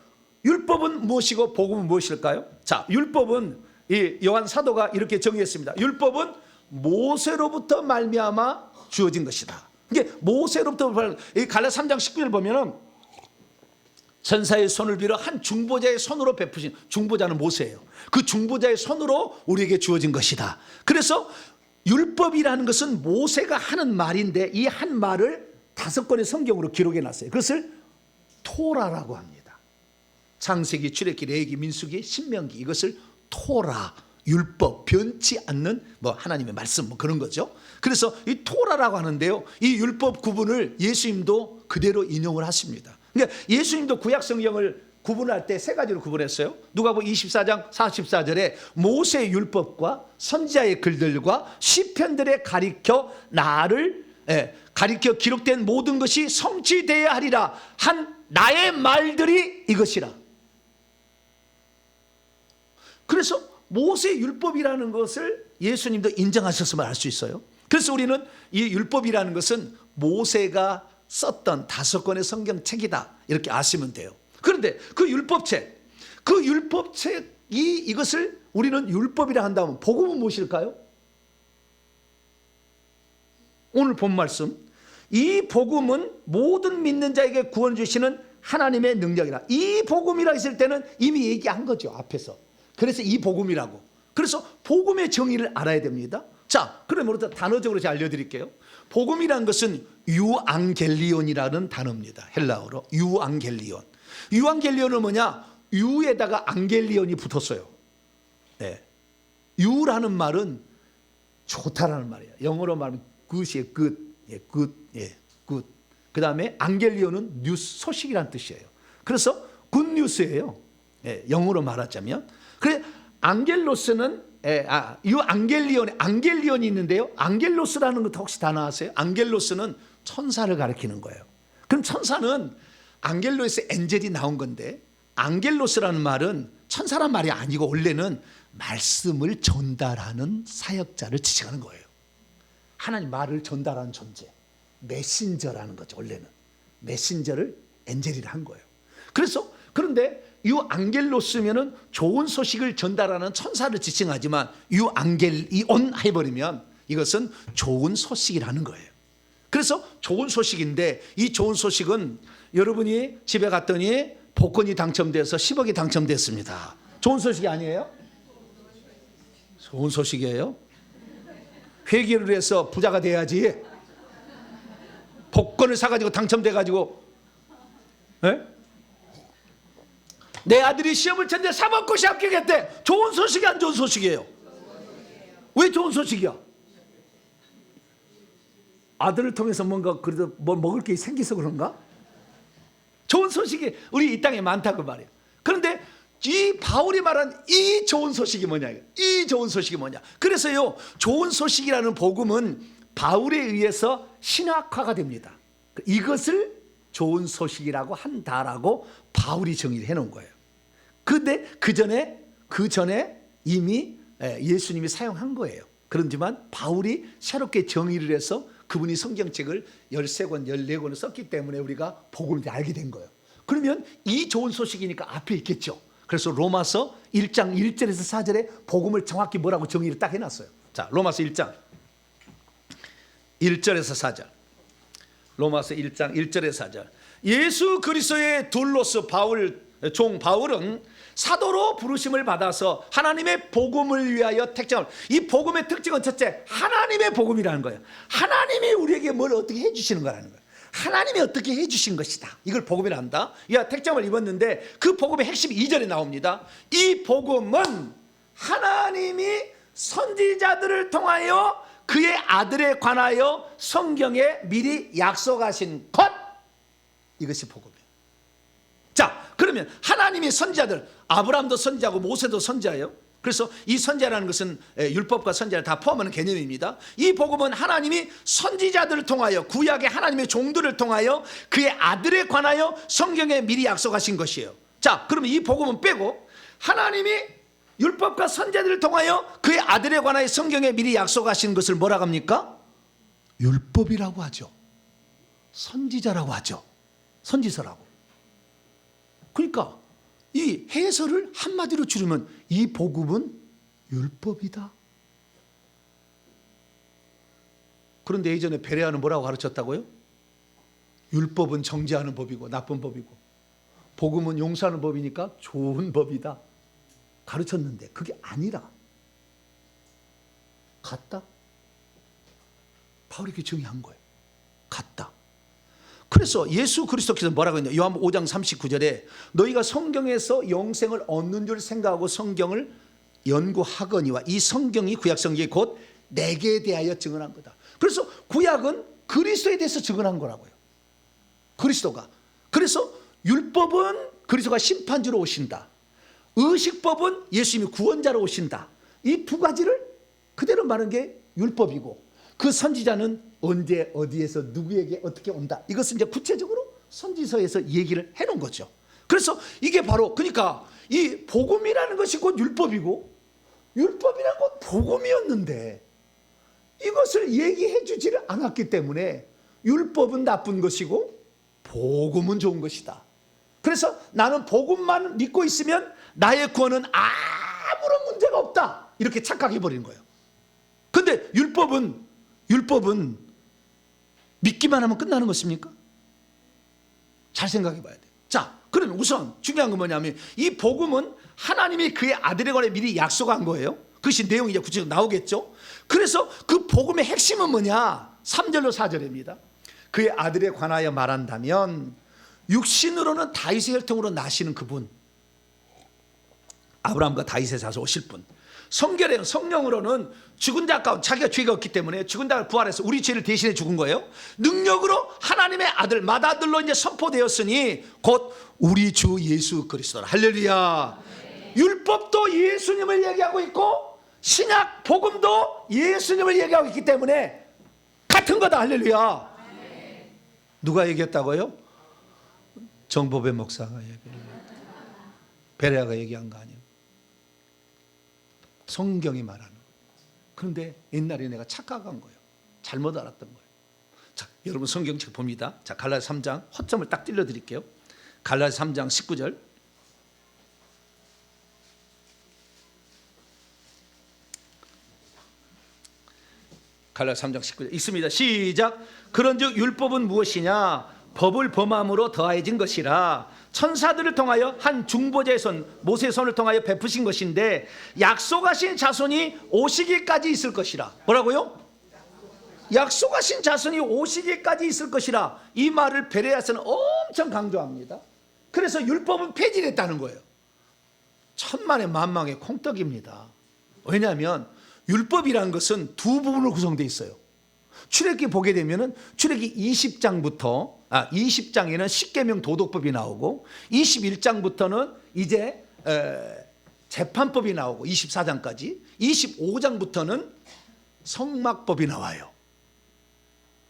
율법은 무엇이고 복음은 무엇일까요? 자, 율법은 이 요한 사도가 이렇게 정의했습니다. 율법은 모세로부터 말미암아 주어진 것이다. 이게 모세로부터, 갈라디아 3장 19절 보면은 천사의 손을 빌어 한 중보자의 손으로 베푸신, 중보자는 모세예요. 그 중보자의 손으로 우리에게 주어진 것이다. 그래서 율법이라는 것은 모세가 하는 말인데 이 한 말을 5권의 성경으로 기록해 놨어요. 그것을 토라라고 합니다. 창세기, 출애굽기, 레위기, 민수기, 신명기, 이것을 토라, 율법, 변치 않는 하나님의 말씀 그런 거죠. 그래서 이 토라라고 하는데요, 이 율법 구분을 예수님도 그대로 인용을 하십니다. 그러니까 예수님도 구약 성경을 구분할 때 3가지로 구분했어요. 누가복음 24장 44절에 모세의 율법과 선지자의 글들과 시편들에 가리켜 기록된 모든 것이 성취되어야 하리라 한 나의 말들이 이것이라. 그래서 모세의 율법이라는 것을 예수님도 인정하셨음을 알 수 있어요. 그래서 우리는 이 율법이라는 것은 모세가 썼던 5권의 성경책이다 이렇게 아시면 돼요. 그런데 그 율법책이 이것을 우리는 율법이라 한다면 복음은 무엇일까요? 오늘 본 말씀, 이 복음은 모든 믿는 자에게 구원 주시는 하나님의 능력이라. 이 복음이라 했을 때는 이미 얘기한 거죠, 앞에서. 그래서 이 복음이라고. 그래서 복음의 정의를 알아야 됩니다. 자, 그러면 단어적으로 제가 알려드릴게요. 복음이라는 것은 유앙겔리온이라는 단어입니다. 헬라어로 유앙겔리온. 유앙겔리온은 뭐냐? 유에다가 안겔리온이 붙었어요. 네. 유라는 말은 좋다라는 말이에요. 영어로 말하면 good이에요. good. good. 그 다음에 안겔리온은 뉴스, 소식이라는 뜻이에요. 그래서 굿뉴스예요. 영어로 말하자면. 그래, 안겔로스는 안겔리온이 있는데요. 안겔로스라는 것도 혹시 다 나왔어요? 안겔로스는 천사를 가리키는 거예요. 그럼 천사는 안겔로에서 엔젤이 나온 건데, 안겔로스라는 말은 천사란 말이 아니고 원래는 말씀을 전달하는 사역자를 지칭하는 거예요. 하나님 말을 전달하는 존재, 메신저라는 거죠. 원래는 메신저를 엔젤이라 한 거예요. 그런데 유앙겔로스면은 좋은 소식을 전달하는 천사를 지칭하지만 유앙겔리온 해버리면 이것은 좋은 소식이라는 거예요. 그래서 좋은 소식인데, 이 좋은 소식은 여러분이 집에 갔더니 복권이 당첨돼서 10억이 당첨됐습니다. 좋은 소식이 아니에요? 좋은 소식이에요. 회계를 해서 부자가 돼야지. 복권을 사가지고 당첨돼가지고, 내 아들이 시험을 쳤는데 사법고시 합격했대. 좋은 소식이 안 좋은 소식이에요? 왜 좋은 소식이야? 아들을 통해서 뭔가 그래도 뭐 먹을 게 생겨서 그런가? 좋은 소식이 우리 이 땅에 많다고 말이에요. 그런데 이 바울이 말한 이 좋은 소식이 뭐냐? 이 좋은 소식이 뭐냐? 그래서요, 좋은 소식이라는 복음은 바울에 의해서 신학화가 됩니다. 이것을 좋은 소식이라고 한다라고 바울이 정의를 해놓은 거예요. 근데 그 전에 이미 예수님이 사용한 거예요. 그렇지만 바울이 새롭게 정의를 해서 그분이 성경책을 13권, 14권을 썼기 때문에 우리가 복음을 알게 된 거예요. 그러면 이 좋은 소식이니까 앞에 있겠죠. 그래서 로마서 1장 1절에서 4절에 복음을 정확히 뭐라고 정의를 딱 해놨어요. 자, 로마서 1장 1절에서 4절. 로마서 1장 1절에서 4절. 예수 그리스도의 둘로서 종 바울은 사도로 부르심을 받아서 하나님의 복음을 위하여 택정을. 이 복음의 특징은 첫째, 하나님의 복음이라는 거예요. 하나님이 우리에게 뭘 어떻게 해주시는 거라는 거예요. 하나님이 어떻게 해주신 것이다. 이걸 복음이라 한다. 택정을 입었는데 그 복음의 핵심이 2절에 나옵니다. 이 복음은 하나님이 선지자들을 통하여 그의 아들에 관하여 성경에 미리 약속하신 것, 이것이 복음이에요. 자, 그러면 하나님이 선지자들, 아브라함도 선지자고 모세도 선지자예요. 그래서 이 선지자라는 것은 율법과 선지자를 다 포함하는 개념입니다. 이 복음은 하나님이 선지자들을 통하여, 구약의 하나님의 종들을 통하여 그의 아들에 관하여 성경에 미리 약속하신 것이에요. 자, 그러면 이 복음은 빼고 하나님이 율법과 선지자들을 통하여 그의 아들에 관하여 성경에 미리 약속하신 것을 뭐라고 합니까? 율법이라고 하죠. 선지자라고 하죠. 선지서라고. 그러니까 이 해설을 한마디로 줄이면 이 복음은 율법이다. 그런데 예전에 베레아는 뭐라고 가르쳤다고요? 율법은 정죄하는 법이고 나쁜 법이고 복음은 용서하는 법이니까 좋은 법이다 가르쳤는데 그게 아니라 같다. 바울이 이렇게 정의한 거예요. 같다. 그래서 예수 그리스도께서 뭐라고 했냐? 요한 5장 39절에 너희가 성경에서 영생을 얻는 줄 생각하고 성경을 연구하거니와 이 성경이 구약 성경이 곧 내게 대하여 증언한 거다. 그래서 구약은 그리스도에 대해서 증언한 거라고요. 그리스도가. 그래서 율법은 그리스도가 심판주로 오신다. 의식법은 예수님이 구원자로 오신다. 이 두 가지를 그대로 말한 게 율법이고 그 선지자는 언제 어디에서 누구에게 어떻게 온다. 이것은 이제 구체적으로 선지서에서 얘기를 해놓은 거죠. 그래서 이게 바로 그러니까 이 복음이라는 것이 곧 율법이고 율법이라는 건 복음이었는데 이것을 얘기해 주지를 않았기 때문에 율법은 나쁜 것이고 복음은 좋은 것이다. 그래서 나는 복음만 믿고 있으면 나의 구원은 아무런 문제가 없다. 이렇게 착각해 버리는 거예요. 근데 율법은 믿기만 하면 끝나는 것입니까? 잘 생각해 봐야 돼요. 자, 그러면 우선 중요한 건 뭐냐면 이 복음은 하나님이 그의 아들에 관해 미리 약속한 거예요. 그것이 내용이 이제 구체적으로 나오겠죠. 그래서 그 복음의 핵심은 뭐냐? 3절로 4절입니다. 그의 아들에 관하여 말한다면 육신으로는 다윗의 혈통으로 나시는 그분, 아브라함과 다윗의 자손 오실 분, 성령으로는 죽은 자 가운데 자기가 죄가 없기 때문에 죽은 자를 부활해서 우리 죄를 대신해 죽은 거예요. 능력으로 하나님의 아들 맏아들로 이제 선포되었으니 곧 우리 주 예수 그리스도라. 할렐루야. 율법도 예수님을 얘기하고 있고 신약 복음도 예수님을 얘기하고 있기 때문에 같은 거다. 할렐루야. 누가 얘기했다고요? 정보배 목사가 얘기해요. 베레아가 얘기한 거 아니에요. 성경이 말하는 거예요. 그런데 옛날에 내가 착각한 거예요. 잘못 알았던 거예요. 자, 여러분 성경책 봅니다. 자, 갈라디아 3장 허점을 딱 찔러 드릴게요. 갈라디아 3장 19절. 갈라디아 3장 19절 읽습니다. 시작. 그런즉 율법은 무엇이냐? 법을 범함으로 더해진 것이라 천사들을 통하여 한 중보자의 손 모세의 손을 통하여 베푸신 것인데 약속하신 자손이 오시기까지 있을 것이라. 뭐라고요? 약속하신 자손이 오시기까지 있을 것이라. 이 말을 베레아서는 엄청 강조합니다. 그래서 율법은 폐지됐다는 거예요. 천만의 만망의 콩떡입니다. 왜냐하면 율법이라는 것은 두 부분으로 구성되어 있어요. 출애굽기 보게 되면은 출애굽기 20장에는 10계명 도덕법이 나오고 21장부터는 이제 재판법이 나오고 24장까지 25장부터는 성막법이 나와요.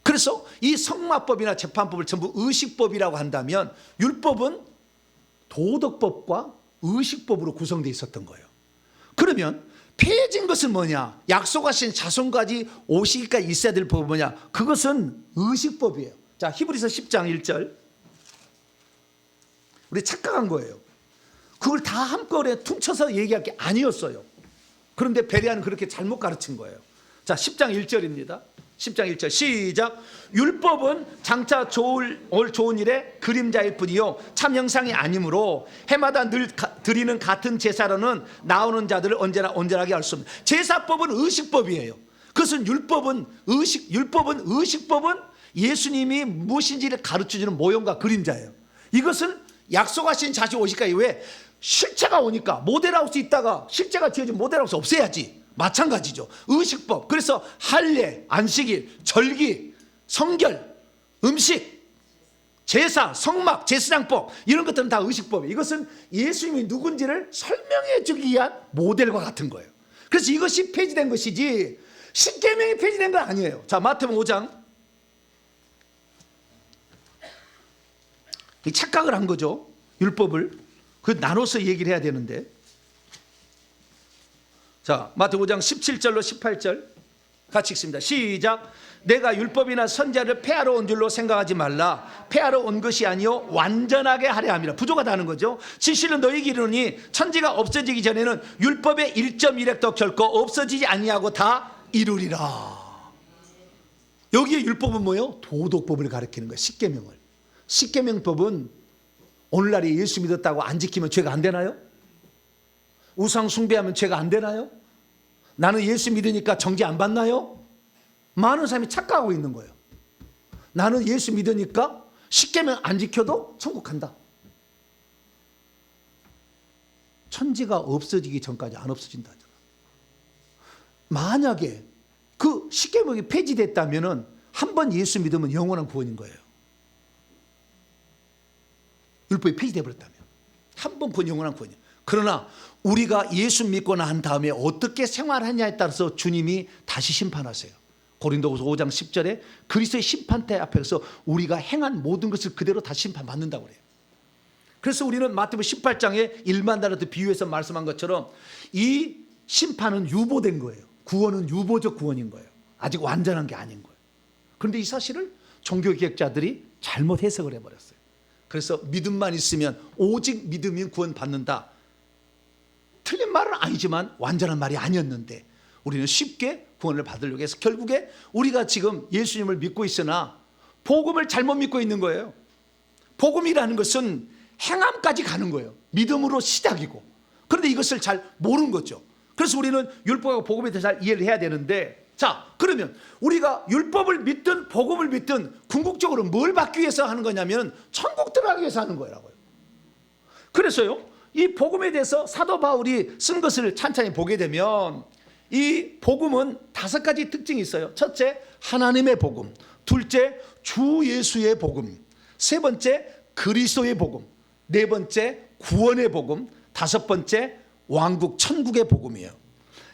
그래서 이 성막법이나 재판법을 전부 의식법이라고 한다면 율법은 도덕법과 의식법으로 구성되어 있었던 거예요. 그러면 폐해진 것은 뭐냐? 약속하신 자손까지 오시기까지 있어야 될 법은 뭐냐? 그것은 의식법이에요. 자, 히브리서 10장 1절. 우리 착각한 거예요. 그걸 다 한꺼번에 퉁쳐서 얘기할 게 아니었어요. 그런데 베레아는 그렇게 잘못 가르친 거예요. 자, 10장 1절입니다. 10장 1절 시작. 율법은 장차 올 좋은 일의 그림자일 뿐이요 참 형상이 아니므로 해마다 늘 드리는 같은 제사로는 나오는 자들을 언제나 온전하게 할 수 없는. 제사법은 의식법이에요. 그것은 율법은 의식법은 예수님이 무엇인지를 가르쳐주는 모형과 그림자예요. 이것은 약속하신 자식 오실까요? 왜? 실체가 오니까 모델하우스 있다가 실체가 지어진 모델하우스 없애야지. 마찬가지죠. 의식법. 그래서 할례, 안식일, 절기, 성결, 음식, 제사, 성막, 제사장법 이런 것들은 다 의식법이에요. 이것은 예수님이 누군지를 설명해 주기 위한 모델과 같은 거예요. 그래서 이것이 폐지된 것이지 십계명이 폐지된 건 아니에요. 자, 마태복음 5장. 이 착각을 한 거죠. 율법을. 그 나눠서 얘기를 해야 되는데. 자, 마태복음 5장 17절로 18절 같이 읽습니다. 시작. 내가 율법이나 선지자를 폐하러 온 줄로 생각하지 말라. 폐하러 온 것이 아니요 완전하게 하려 함이라. 부족하다는 거죠. 진실은 너희에게 이르노니 천지가 없어지기 전에는 율법의 1.1획도 결코 없어지지 아니하고 다 이루리라. 여기에 율법은 뭐예요? 도덕법을 가리키는 거예요. 십계명을. 십계명법은 오늘날에 예수 믿었다고 안 지키면 죄가 안 되나요? 우상 숭배하면 죄가 안 되나요? 나는 예수 믿으니까 정죄 안 받나요? 많은 사람이 착각하고 있는 거예요. 나는 예수 믿으니까 십계명 안 지켜도 천국 간다. 천지가 없어지기 전까지 안 없어진다. 만약에 그 십계명이 폐지됐다면 한 번 예수 믿으면 영원한 구원인 거예요. 율법이 폐지돼 버렸다면 한 번 구원 영원한 구원이에요. 그러나 우리가 예수 믿고 난 다음에 어떻게 생활하냐에 따라서 주님이 다시 심판하세요. 고린도후서 5장 10절에 그리스도의 심판대 앞에서 우리가 행한 모든 것을 그대로 다시 심판받는다고 그래요. 그래서 우리는 마태복음 18장에 1만 달란트 비유해서 말씀한 것처럼 이 심판은 유보된 거예요. 구원은 유보적 구원인 거예요. 아직 완전한 게 아닌 거예요. 그런데 이 사실을 종교개혁자들이 잘못 해석을 해버렸어요. 그래서 믿음만 있으면 오직 믿으면 구원받는다. 틀린 말은 아니지만 완전한 말이 아니었는데 우리는 쉽게 구원을 받으려고 해서 결국에 우리가 지금 예수님을 믿고 있으나 복음을 잘못 믿고 있는 거예요. 복음이라는 것은 행함까지 가는 거예요. 믿음으로 시작이고. 그런데 이것을 잘 모르는 거죠. 그래서 우리는 율법과 복음에 대해서 잘 이해를 해야 되는데, 자, 그러면 우리가 율법을 믿든 복음을 믿든 궁극적으로 뭘 받기 위해서 하는 거냐면 천국 들어가기 위해서 하는 거라고요. 그래서요, 이 복음에 대해서 사도 바울이 쓴 것을 찬찬히 보게 되면 이 복음은 5가지 특징이 있어요. 첫째, 하나님의 복음. 둘째, 주 예수의 복음. 세 번째, 그리스도의 복음. 네 번째, 구원의 복음. 다섯 번째, 왕국 천국의 복음이에요.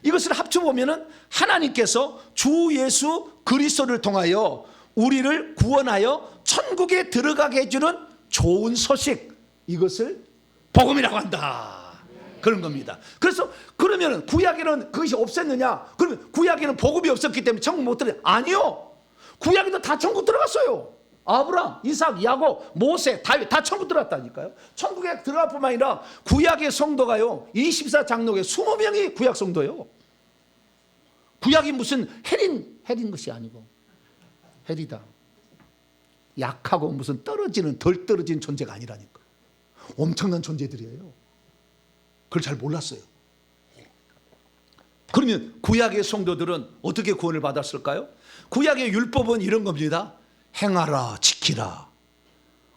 이것을 합쳐보면 하나님께서 주 예수 그리스도를 통하여 우리를 구원하여 천국에 들어가게 해주는 좋은 소식, 이것을 복음이라고 한다. 그런 겁니다. 그래서 그러면 구약에는 그것이 없었느냐? 그러면 구약에는 복음이 없었기 때문에 천국 못 들어요? 아니요. 구약에도 다 천국 들어갔어요. 아브라함, 이삭, 야곱, 모세, 다윗 다 천국 들어갔다니까요. 천국에 들어갈 뿐만 아니라 구약의 성도가요 24장로에 20명이 구약 성도예요. 구약이 무슨 헬인 것이 아니고 헬이다. 약하고 무슨 덜 떨어지는 존재가 아니라니까. 엄청난 존재들이에요. 그걸 잘 몰랐어요. 그러면 구약의 성도들은 어떻게 구원을 받았을까요? 구약의 율법은 이런 겁니다. 행하라, 지키라.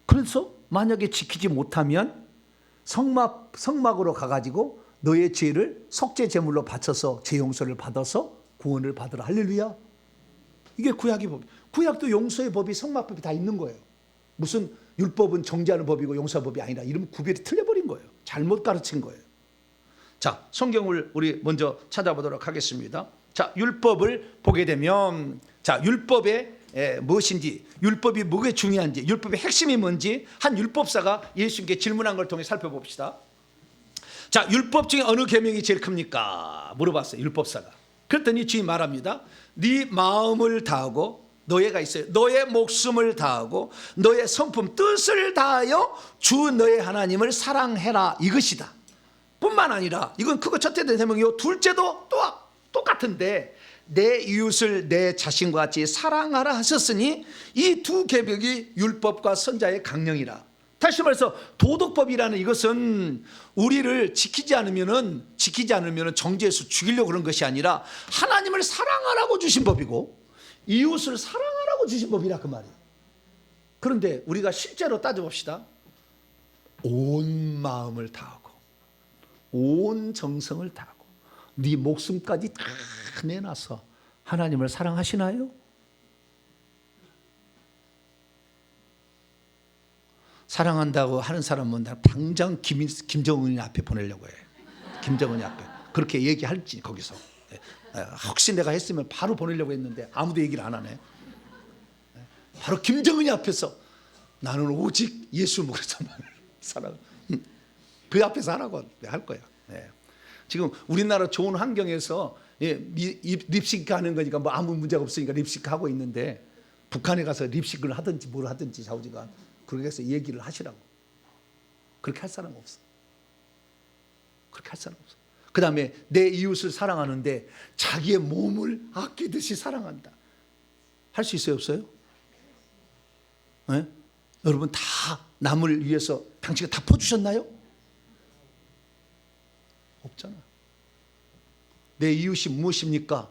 그래서 만약에 지키지 못하면 성막으로 가가지고 너의 죄를 속죄 제물로 바쳐서 죄 용서를 받아서 구원을 받으라. 할렐루야. 이게 구약의 법. 구약도 용서의 법이 성막법이 다 있는 거예요. 무슨 율법은 정죄하는 법이고 용서법이 아니라 이러면 구별이 틀려버린 거예요. 잘못 가르친 거예요. 자, 성경을 우리 먼저 찾아보도록 하겠습니다. 자, 율법을 보게 되면, 자, 율법의 무엇인지, 율법이 뭐가 중요한지, 율법의 핵심이 뭔지 한 율법사가 예수님께 질문한 걸 통해 살펴봅시다. 자, 율법 중에 어느 계명이 제일 큽니까? 물어봤어요, 율법사가. 그랬더니 주님 말합니다. 네 마음을 다하고, 너희가 있어요. 너의 목숨을 다하고 너의 성품 뜻을 다하여 주 너의 하나님을 사랑해라, 이것이다. 뿐만 아니라 이건 크고 첫째 된 계명이요, 둘째도 또 똑같은데 내 이웃을 내 자신과 같이 사랑하라 하셨으니 이 두 계명이 율법과 선자의 강령이라. 다시 말해서 도덕법이라는 이것은 우리를 지키지 않으면은 정죄해서 죽이려고 그런 것이 아니라 하나님을 사랑하라고 주신 법이고 이웃을 사랑하라고 주신 법이라, 그 말이에요. 그런데 우리가 실제로 따져봅시다. 온 마음을 다하고 온 정성을 다하고 네 목숨까지 다 내놔서 하나님을 사랑하시나요? 사랑한다고 하는 사람은 당장 김정은이 앞에 보내려고 해. 김정은이 앞에 그렇게 얘기할지 거기서. 혹시 내가 했으면 바로 보내려고 했는데 아무도 얘기를 안 하네. 바로 김정은이 앞에서 나는 오직 예수 모르자만 사랑. 그 앞에서 하라고 할 거야. 지금 우리나라 좋은 환경에서 립싱크 하는 거니까 뭐 아무 문제가 없으니까 립싱크 하고 있는데, 북한에 가서 립싱크를 하든지 뭘 하든지 좌우지간 그렇게 해서 얘기를 하시라고. 그렇게 할 사람 없어. 그렇게 할 사람 없어. 그 다음에 내 이웃을 사랑하는데 자기의 몸을 아끼듯이 사랑한다. 할 수 있어요, 없어요? 네? 여러분 다 남을 위해서 당신이 다 퍼주셨나요? 없잖아. 내 이웃이 무엇입니까?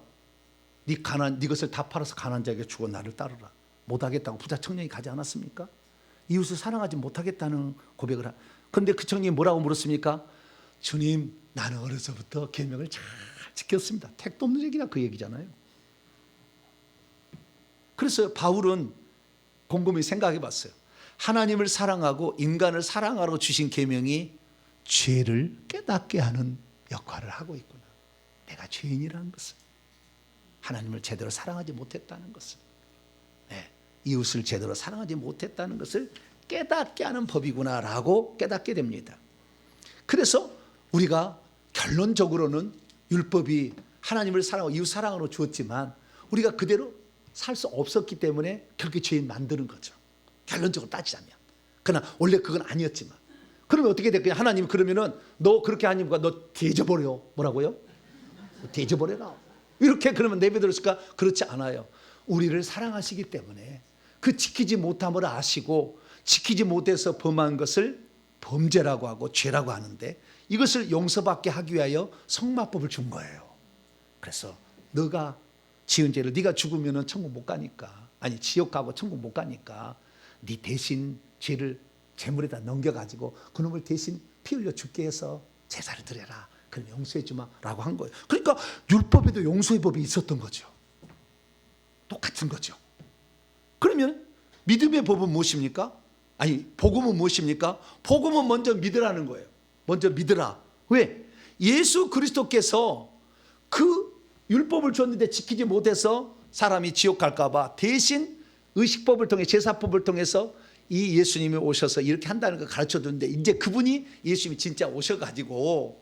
네 것을 다 팔아서 가난한 자에게 주고 나를 따르라. 못하겠다고 부자 청년이 가지 않았습니까? 이웃을 사랑하지 못하겠다는 고백을 그런데 그 청년이 뭐라고 물었습니까? 주님, 나는 어려서부터 계명을 잘 지켰습니다. 택도 없는 얘기나 그 얘기잖아요. 그래서 바울은 곰곰이 생각해 봤어요. 하나님을 사랑하고 인간을 사랑하러 주신 계명이 죄를 깨닫게 하는 역할을 하고 있구나. 내가 죄인이라는 것을, 하나님을 제대로 사랑하지 못했다는 것을, 이웃을 제대로 사랑하지 못했다는 것을 깨닫게 하는 법이구나라고 깨닫게 됩니다. 그래서 우리가 결론적으로는 율법이 하나님을 사랑하고 이웃 사랑으로 주었지만 우리가 그대로 살 수 없었기 때문에 결국 죄인 만드는 거죠. 결론적으로 따지자면. 그러나 원래 그건 아니었지만. 그러면 어떻게 될까요? 하나님 그러면은 너 그렇게 하니까 너 대져버려. 뭐라고요? 대져버려라. 이렇게 그러면 내버려둘까? 그렇지 않아요. 우리를 사랑하시기 때문에 그 지키지 못함을 아시고 지키지 못해서 범한 것을 범죄라고 하고 죄라고 하는데 이것을 용서받게 하기 위하여 성막법을 준 거예요. 그래서 너가 지은 죄를 네가 죽으면 천국 못 가니까, 아니 지옥 가고 천국 못 가니까 네 대신 죄를 제물에다 넘겨가지고 그놈을 대신 피 흘려 죽게 해서 제사를 드려라. 그럼 용서해 주마라고 한 거예요. 그러니까 율법에도 용서의 법이 있었던 거죠. 똑같은 거죠. 그러면 믿음의 법은 무엇입니까? 아니 복음은 무엇입니까? 복음은 먼저 믿으라는 거예요. 먼저 믿으라. 왜? 예수 그리스도께서 그 율법을 줬는데 지키지 못해서 사람이 지옥 갈까 봐 대신 의식법을 통해 제사법을 통해서 이 예수님이 오셔서 이렇게 한다는 걸 가르쳐 줬는데 이제 그분이 예수님이 진짜 오셔가지고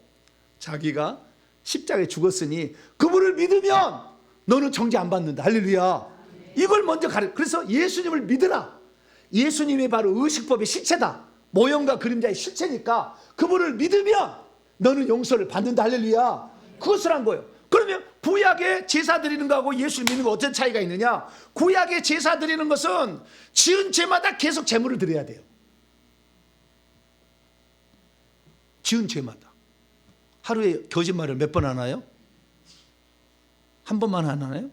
자기가 십자가에 죽었으니 그분을 믿으면 너는 정죄 안 받는다. 할렐루야. 이걸 먼저 그래서 예수님을 믿으라. 예수님이 바로 의식법의 실체다. 모형과 그림자의 실체니까 그분을 믿으면 너는 용서를 받는다. 할렐루야. 그것을 한 거예요. 그러면 구약에 제사 드리는 거하고 예수 믿는 거 어떤 차이가 있느냐? 구약에 제사 드리는 것은 지은 죄마다 계속 제물을 드려야 돼요. 지은 죄마다. 하루에 거짓말을 몇 번 하나요? 한 번만 하나요?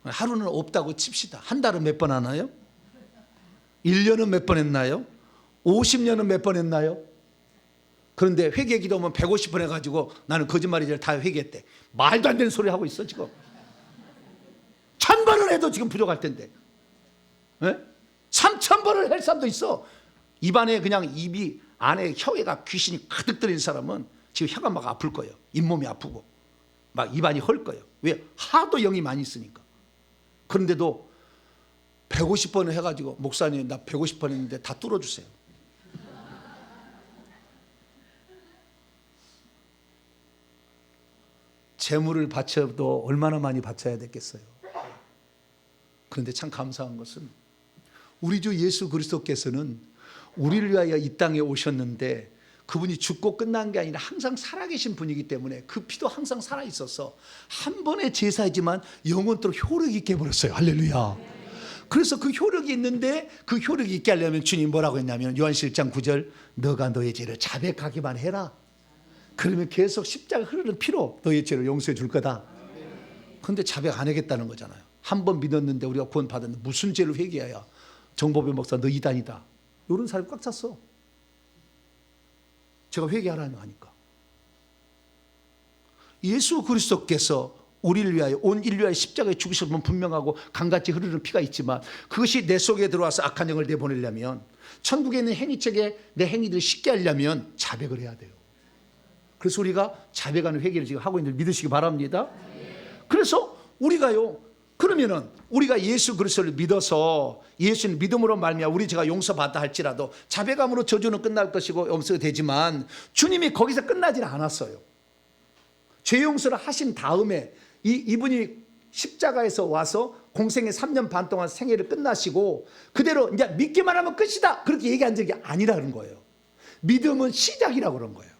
하루는 없다고 칩시다. 한 달은 몇 번 하나요? 1년은 몇 번 했나요? 50년은 몇 번 했나요? 그런데 회개 기도하면 150번 해가지고 나는 거짓말이지 다 회개했대. 말도 안 되는 소리 하고 있어 지금. 1000번을 해도 지금 부족할 텐데. 3000번을 할 사람도 있어. 입안에 그냥 입이 안에 혀가 귀신이 가득 들어있는 사람은 지금 혀가 막 아플 거예요. 잇몸이 아프고 막 입안이 헐 거예요. 왜? 하도 영이 많이 있으니까. 그런데도 150번을 해가지고 목사님 나 150번 했는데 다 뚫어주세요. 재물을 바쳐도 얼마나 많이 바쳐야 됐겠어요. 그런데 참 감사한 것은 우리 주 예수 그리스도께서는 우리를 위하여 이 땅에 오셨는데 그분이 죽고 끝난 게 아니라 항상 살아계신 분이기 때문에 그 피도 항상 살아있어서 한 번의 제사이지만 영원토록 효력이 있게 해버렸어요. 할렐루야. 그래서 그 효력이 있는데 그 효력이 있게 하려면 주님 뭐라고 했냐면 요한시 1장 9절 너가 너의 죄를 자백하기만 해라. 그러면 계속 십자가 흐르는 피로 너의 죄를 용서해 줄 거다. 그런데 자백 안 하겠다는 거잖아요. 한 번 믿었는데 우리가 구원 받았는데 무슨 죄를 회개해야 정보배 목사 너 이단이다. 이런 사람이 꽉 찼어. 제가 회개하라는 하니까. 예수 그리스도께서 우리를 위하여 온 인류의 십자가에 죽으셨으면 분명하고 강같이 흐르는 피가 있지만 그것이 내 속에 들어와서 악한 영을 내보내려면 천국에 있는 행위책에 내 행위들을 쉽게 하려면 자백을 해야 돼요. 그래서 우리가 자백하는 회개를 지금 하고 있는 줄 믿으시기 바랍니다. 그래서 우리가요 그러면은 우리가 예수 그리스도를 믿어서 예수를 믿음으로 말미암아 우리 죄가 용서받다 할지라도 자백함으로 저주는 끝날 것이고 용서가 되지만 주님이 거기서 끝나지는 않았어요. 죄 용서를 하신 다음에 이분이 십자가에서 와서 공생의 3년 반 동안 생애를 끝나시고 그대로 이제 믿기만 하면 끝이다 그렇게 얘기한 적이 아니라는 거예요. 믿음은 시작이라고 그런 거예요.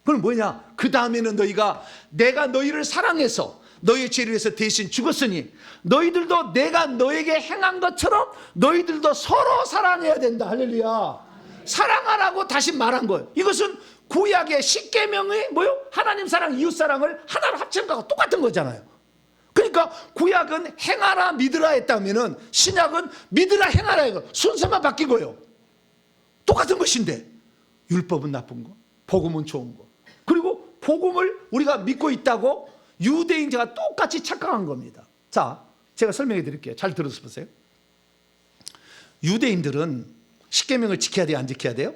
그럼 뭐냐? 그 다음에는 너희가 내가 너희를 사랑해서 너희의 죄를 위해서 대신 죽었으니 너희들도 내가 너에게 행한 것처럼 너희들도 서로 사랑해야 된다. 할렐루야. 사랑하라고 다시 말한 거예요. 이것은 구약의 10계명의 뭐요? 하나님 사랑, 이웃 사랑을 하나로 합친 거하고 똑같은 거잖아요. 그러니까 구약은 행하라 믿으라 했다면은 신약은 믿으라 행하라 이거 순서만 바뀐 거예요. 똑같은 것인데 율법은 나쁜 거, 복음은 좋은 거. 그리고 복음을 우리가 믿고 있다고 유대인들과 똑같이 착각한 겁니다. 자, 제가 설명해 드릴게요. 잘 들어서 보세요. 유대인들은 십계명을 지켜야 돼요? 안 지켜야 돼요?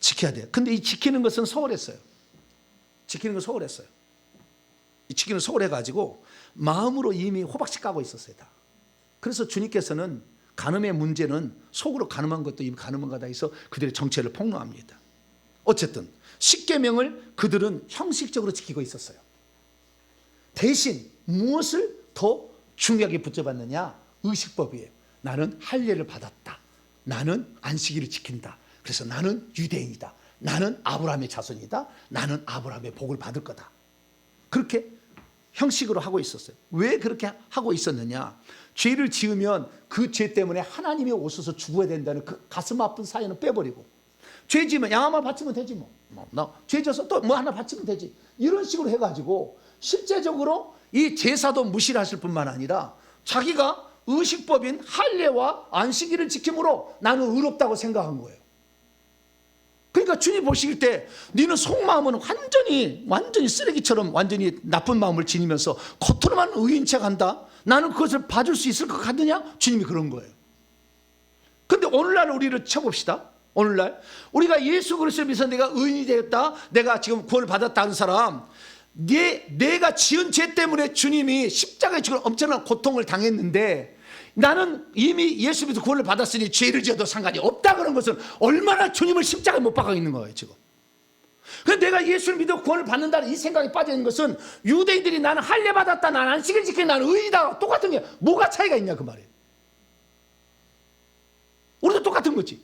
지켜야 돼요. 근데 이 지키는 것은 소홀했어요. 지키는 건 소홀했어요. 이 지키는 소홀해가지고 마음으로 이미 호박씨 까고 있었어요. 다. 그래서 주님께서는 간음의 문제는 속으로 간음한 것도 이미 간음한 거다 해서 그들의 정체를 폭로합니다. 어쨌든 십계명을 그들은 형식적으로 지키고 있었어요. 대신 무엇을 더 중요하게 붙잡았느냐? 의식법이에요. 나는 할례를 받았다. 나는 안식일을 지킨다. 그래서 나는 유대인이다. 나는 아브라함의 자손이다. 나는 아브라함의 복을 받을 거다. 그렇게 형식으로 하고 있었어요. 왜 그렇게 하고 있었느냐? 죄를 지으면 그 죄 때문에 하나님이 오셔서 죽어야 된다는 그 가슴 아픈 사연은 빼버리고 죄 지으면 양 하나 바치면 되지 뭐. 나 죄 져서 또 뭐 하나 바치면 되지. 이런 식으로 해가지고 실제적으로 이 제사도 무시를 하실 뿐만 아니라 자기가 의식법인 할례와 안식일을 지킴으로 나는 의롭다고 생각한 거예요. 그러니까 주님 보실 때 너는 속마음은 완전히 쓰레기처럼 완전히 나쁜 마음을 지니면서 겉으로만 의인 척한다. 나는 그것을 봐줄 수 있을 것 같느냐? 주님이 그런 거예요. 근데 오늘날 우리를 쳐봅시다. 오늘날 우리가 예수 그리스도를 믿어서 내가 의인이 되었다, 내가 지금 구원을 받았다 하는 사람, 내가 지은 죄 때문에 주님이 십자가에 죽을 엄청난 고통을 당했는데 나는 이미 예수 믿어 구원을 받았으니 죄를 지어도 상관이 없다 그런 것은 얼마나 주님을 십자가에 못 박아 있는 거예요 지금. 그런데 내가 예수를 믿어 구원을 받는다는 이 생각이 빠져 있는 것은 유대인들이 나는 할례 받았다, 나는 안식일 지키는 나는 의인이다 똑같은 게 뭐가 차이가 있냐 그 말이에요. 우리도 똑같은 거지.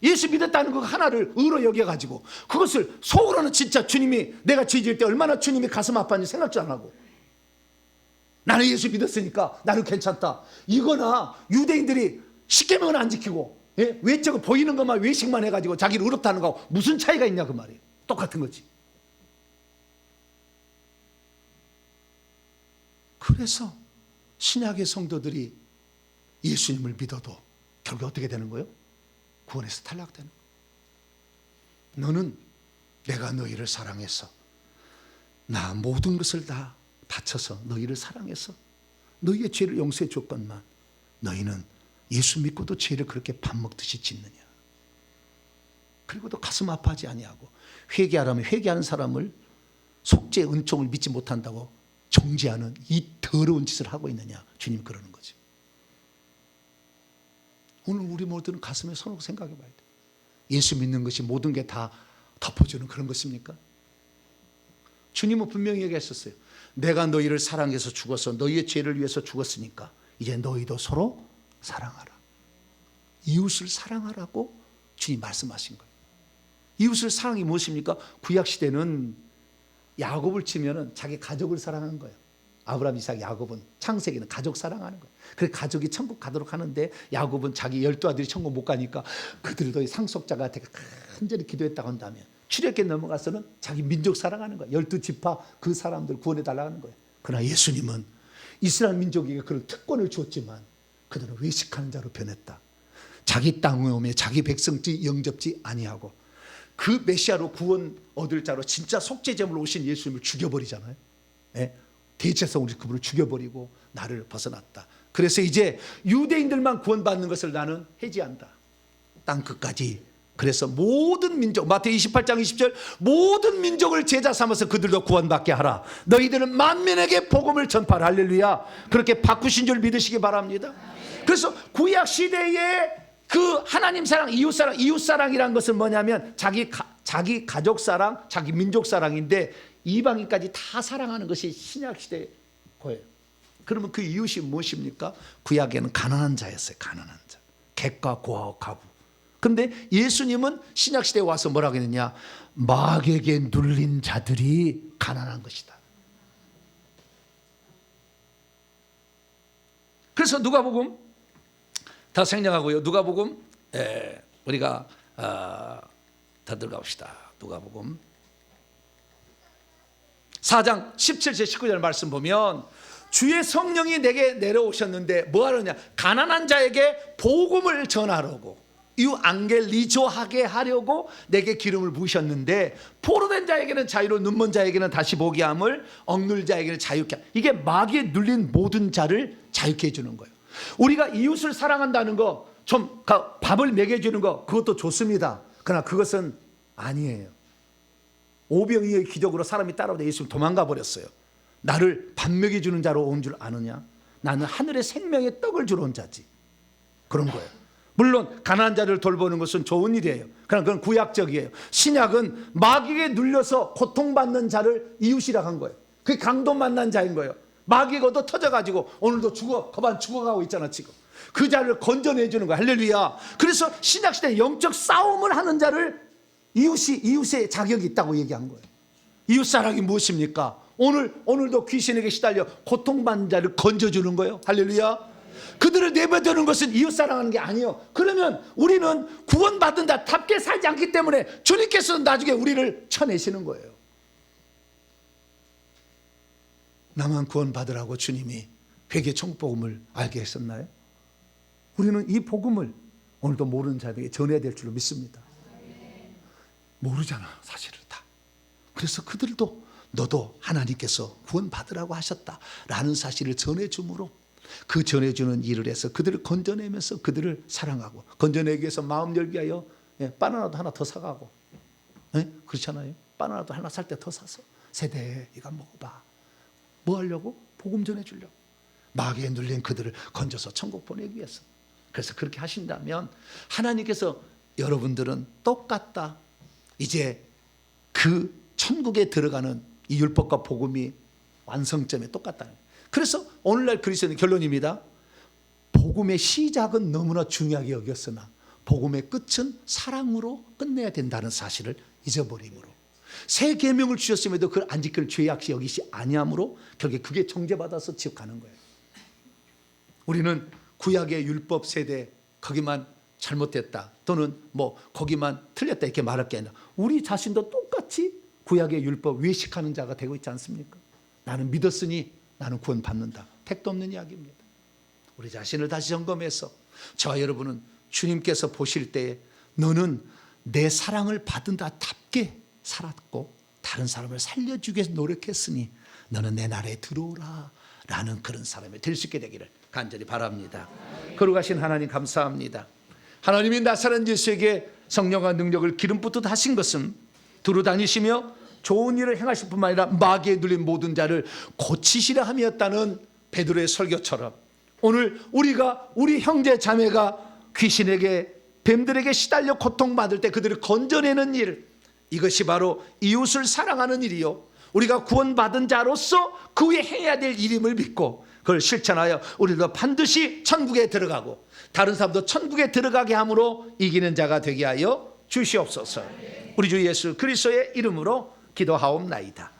예수 믿었다는 거 하나를 의로 여겨가지고 그것을 속으로는 진짜 주님이 내가 죄 지을 때 얼마나 주님이 가슴 아팠는지 생각도 안 하고 나는 예수 믿었으니까 나는 괜찮다. 이거나 유대인들이 십계명은 안 지키고 외적으로 보이는 것만 외식만 해가지고 자기를 의롭다는 거하고 무슨 차이가 있냐 그 말이에요. 똑같은 거지. 그래서 신약의 성도들이 예수님을 믿어도 결국 어떻게 되는 거예요? 구원에서 탈락되는 거예요. 너는 내가 너희를 사랑해서 나 모든 것을 다 바쳐서 너희를 사랑해서 너희의 죄를 용서해 줬건만 너희는 예수 믿고도 죄를 그렇게 밥 먹듯이 짓느냐. 그리고도 가슴 아파하지 아니하고 회개하라면 회개하는 사람을 속죄 은총을 믿지 못한다고 정죄하는 이 더러운 짓을 하고 있느냐. 주님 그러는 거죠. 오늘 우리 모두는 가슴에 손을 생각해 봐야 돼. 예수 믿는 것이 모든 게 다 덮어주는 그런 것입니까? 주님은 분명히 얘기했었어요. 내가 너희를 사랑해서 죽어서 너희의 죄를 위해서 죽었으니까 이제 너희도 서로 사랑하라. 이웃을 사랑하라고 주님 말씀하신 거예요. 이웃을 사랑이 무엇입니까? 구약시대는 야곱을 치면은 자기 가족을 사랑하는 거예요. 아브라함, 이삭, 야곱은 창세기는 가족 사랑하는 거예요. 그래서 가족이 천국 가도록 하는데 야곱은 자기 12아들이 천국 못 가니까 그들도 상속자가 되게 간절히 기도했다고 한다면 출애굽기에 넘어가서는 자기 민족 사랑하는 거예요. 12지파 그 사람들 구원해 달라는 거예요. 그러나 예수님은 이스라엘 민족에게 그런 특권을 주었지만 그들은 외식하는 자로 변했다. 자기 땅에 오며 자기 백성지 영접지 아니하고 그 메시아로 구원 얻을 자로 진짜 속죄제물로 오신 예수님을 죽여버리잖아요. 예? 대제사장으로 그분을 죽여버리고 나를 벗어났다. 그래서 이제 유대인들만 구원받는 것을 나는 해지한다. 땅 끝까지. 그래서 모든 민족, 마태복음 28장 20절, 모든 민족을 제자 삼아서 그들도 구원받게 하라. 너희들은 만민에게 복음을 전파하라. 할렐루야. 그렇게 바꾸신 줄 믿으시기 바랍니다. 그래서 구약 시대에 그 하나님 사랑, 이웃 사랑, 이웃 사랑이란 것은 뭐냐면 자기 가족 사랑, 자기 민족 사랑인데 이방인까지 다 사랑하는 것이 신약 시대의 거예요. 그러면 그 이웃이 무엇입니까? 구약에는 가난한 자였어요. 가난한 자. 객과 고아와 가부. 그런데 예수님은 신약 시대에 와서 뭐라고 했느냐? 마귀에게 눌린 자들이 가난한 것이다. 그래서 누가복음 더 생략하고요. 누가복음 우리가 더 들어갑시다. 누가복음 4장 17절 19절 말씀 보면 주의 성령이 내게 내려오셨는데 뭐하느냐? 가난한 자에게 복음을 전하려고 유앙겔리조하게 하려고 내게 기름을 부으셨는데 포로된 자에게는 자유로 눈먼 자에게는 다시 보게 함을 억눌 자에게는 자유케 함. 이게 마귀에 눌린 모든 자를 자유케 해주는 거예요. 우리가 이웃을 사랑한다는 거, 좀 밥을 먹여주는 거 그것도 좋습니다. 그러나 그것은 아니에요. 오병이어의 기적으로 사람이 따라오다 예수님 도망가 버렸어요. 나를 밥 먹여주는 자로 온 줄 아느냐? 나는 하늘의 생명의 떡을 주러 온 자지. 그런 거예요. 물론 가난한 자를 돌보는 것은 좋은 일이에요. 그러나 그건 구약적이에요. 신약은 마귀에 눌려서 고통받는 자를 이웃이라고 한 거예요. 그게 강도 만난 자인 거예요. 마귀가 얻어 터져가지고 오늘도 죽어가고 있잖아 지금. 그 자를 건져내주는 거예요. 할렐루야. 그래서 신약시대 영적 싸움을 하는 자를 이웃의 자격이 있다고 얘기한 거예요. 이웃사랑이 무엇입니까? 오늘도 귀신에게 시달려 고통받는 자를 건져주는 거예요. 할렐루야. 그들을 내버려두는 것은 이웃사랑하는 게 아니에요. 그러면 우리는 구원받은 자답게 살지 않기 때문에 주님께서는 나중에 우리를 쳐내시는 거예요. 나만 구원받으라고 주님이 회개 천국복음을 알게 했었나요? 우리는 이 복음을 오늘도 모르는 자들에게 전해야 될 줄로 믿습니다. 모르잖아 사실을 다. 그래서 그들도 너도 하나님께서 구원받으라고 하셨다라는 사실을 전해줌으로 그 전해주는 일을 해서 그들을 건져내면서 그들을 사랑하고 건져내기 위해서 마음 열기 하여 바나나도 하나 더 사가고 그렇잖아요. 바나나도 하나 살 때 더 사서 세대 이거 먹어봐. 뭐 하려고? 복음 전해주려고. 마귀에 눌린 그들을 건져서 천국 보내기 위해서. 그래서 그렇게 하신다면 하나님께서 여러분들은 똑같다. 이제 그 천국에 들어가는 이 율법과 복음이 완성점에 똑같다는 거예요. 그래서 오늘날 그리스도인의 결론입니다. 복음의 시작은 너무나 중요하게 여겼으나 복음의 끝은 사랑으로 끝내야 된다는 사실을 잊어버림으로 새 계명을 주셨음에도 그걸 안 지킬 죄악시 여기시 아니함으로 결국에 그게 정죄받아서 지옥 가는 거예요. 우리는 구약의 율법 세대 거기만 잘못됐다 또는 뭐 거기만 틀렸다 이렇게 말할 게 아니라 우리 자신도 똑같이 구약의 율법 외식하는 자가 되고 있지 않습니까? 나는 믿었으니 나는 구원받는다. 택도 없는 이야기입니다. 우리 자신을 다시 점검해서 저와 여러분은 주님께서 보실 때에 너는 내 사랑을 받은다답게 살았고 다른 사람을 살려주기 위해서 노력했으니 너는 내 나라에 들어오라 라는 그런 사람이 될 수 있게 되기를 간절히 바랍니다. 거룩하신 하나님 감사합니다. 하나님이 나사렛 예수에게 성령과 능력을 기름 붓듯 하신 것은 두루 다니시며 좋은 일을 행하실 뿐만 아니라 마귀에 눌린 모든 자를 고치시려 함이었다는 베드로의 설교처럼 오늘 우리 형제 자매가 귀신에게 뱀들에게 시달려 고통받을 때 그들을 건져내는 일, 이것이 바로 이웃을 사랑하는 일이요 우리가 구원받은 자로서 그 위에 해야 될 일임을 믿고 그걸 실천하여 우리도 반드시 천국에 들어가고 다른 사람도 천국에 들어가게 함으로 이기는 자가 되게 하여 주시옵소서. 우리 주 예수 그리스도의 이름으로 기도하옵나이다.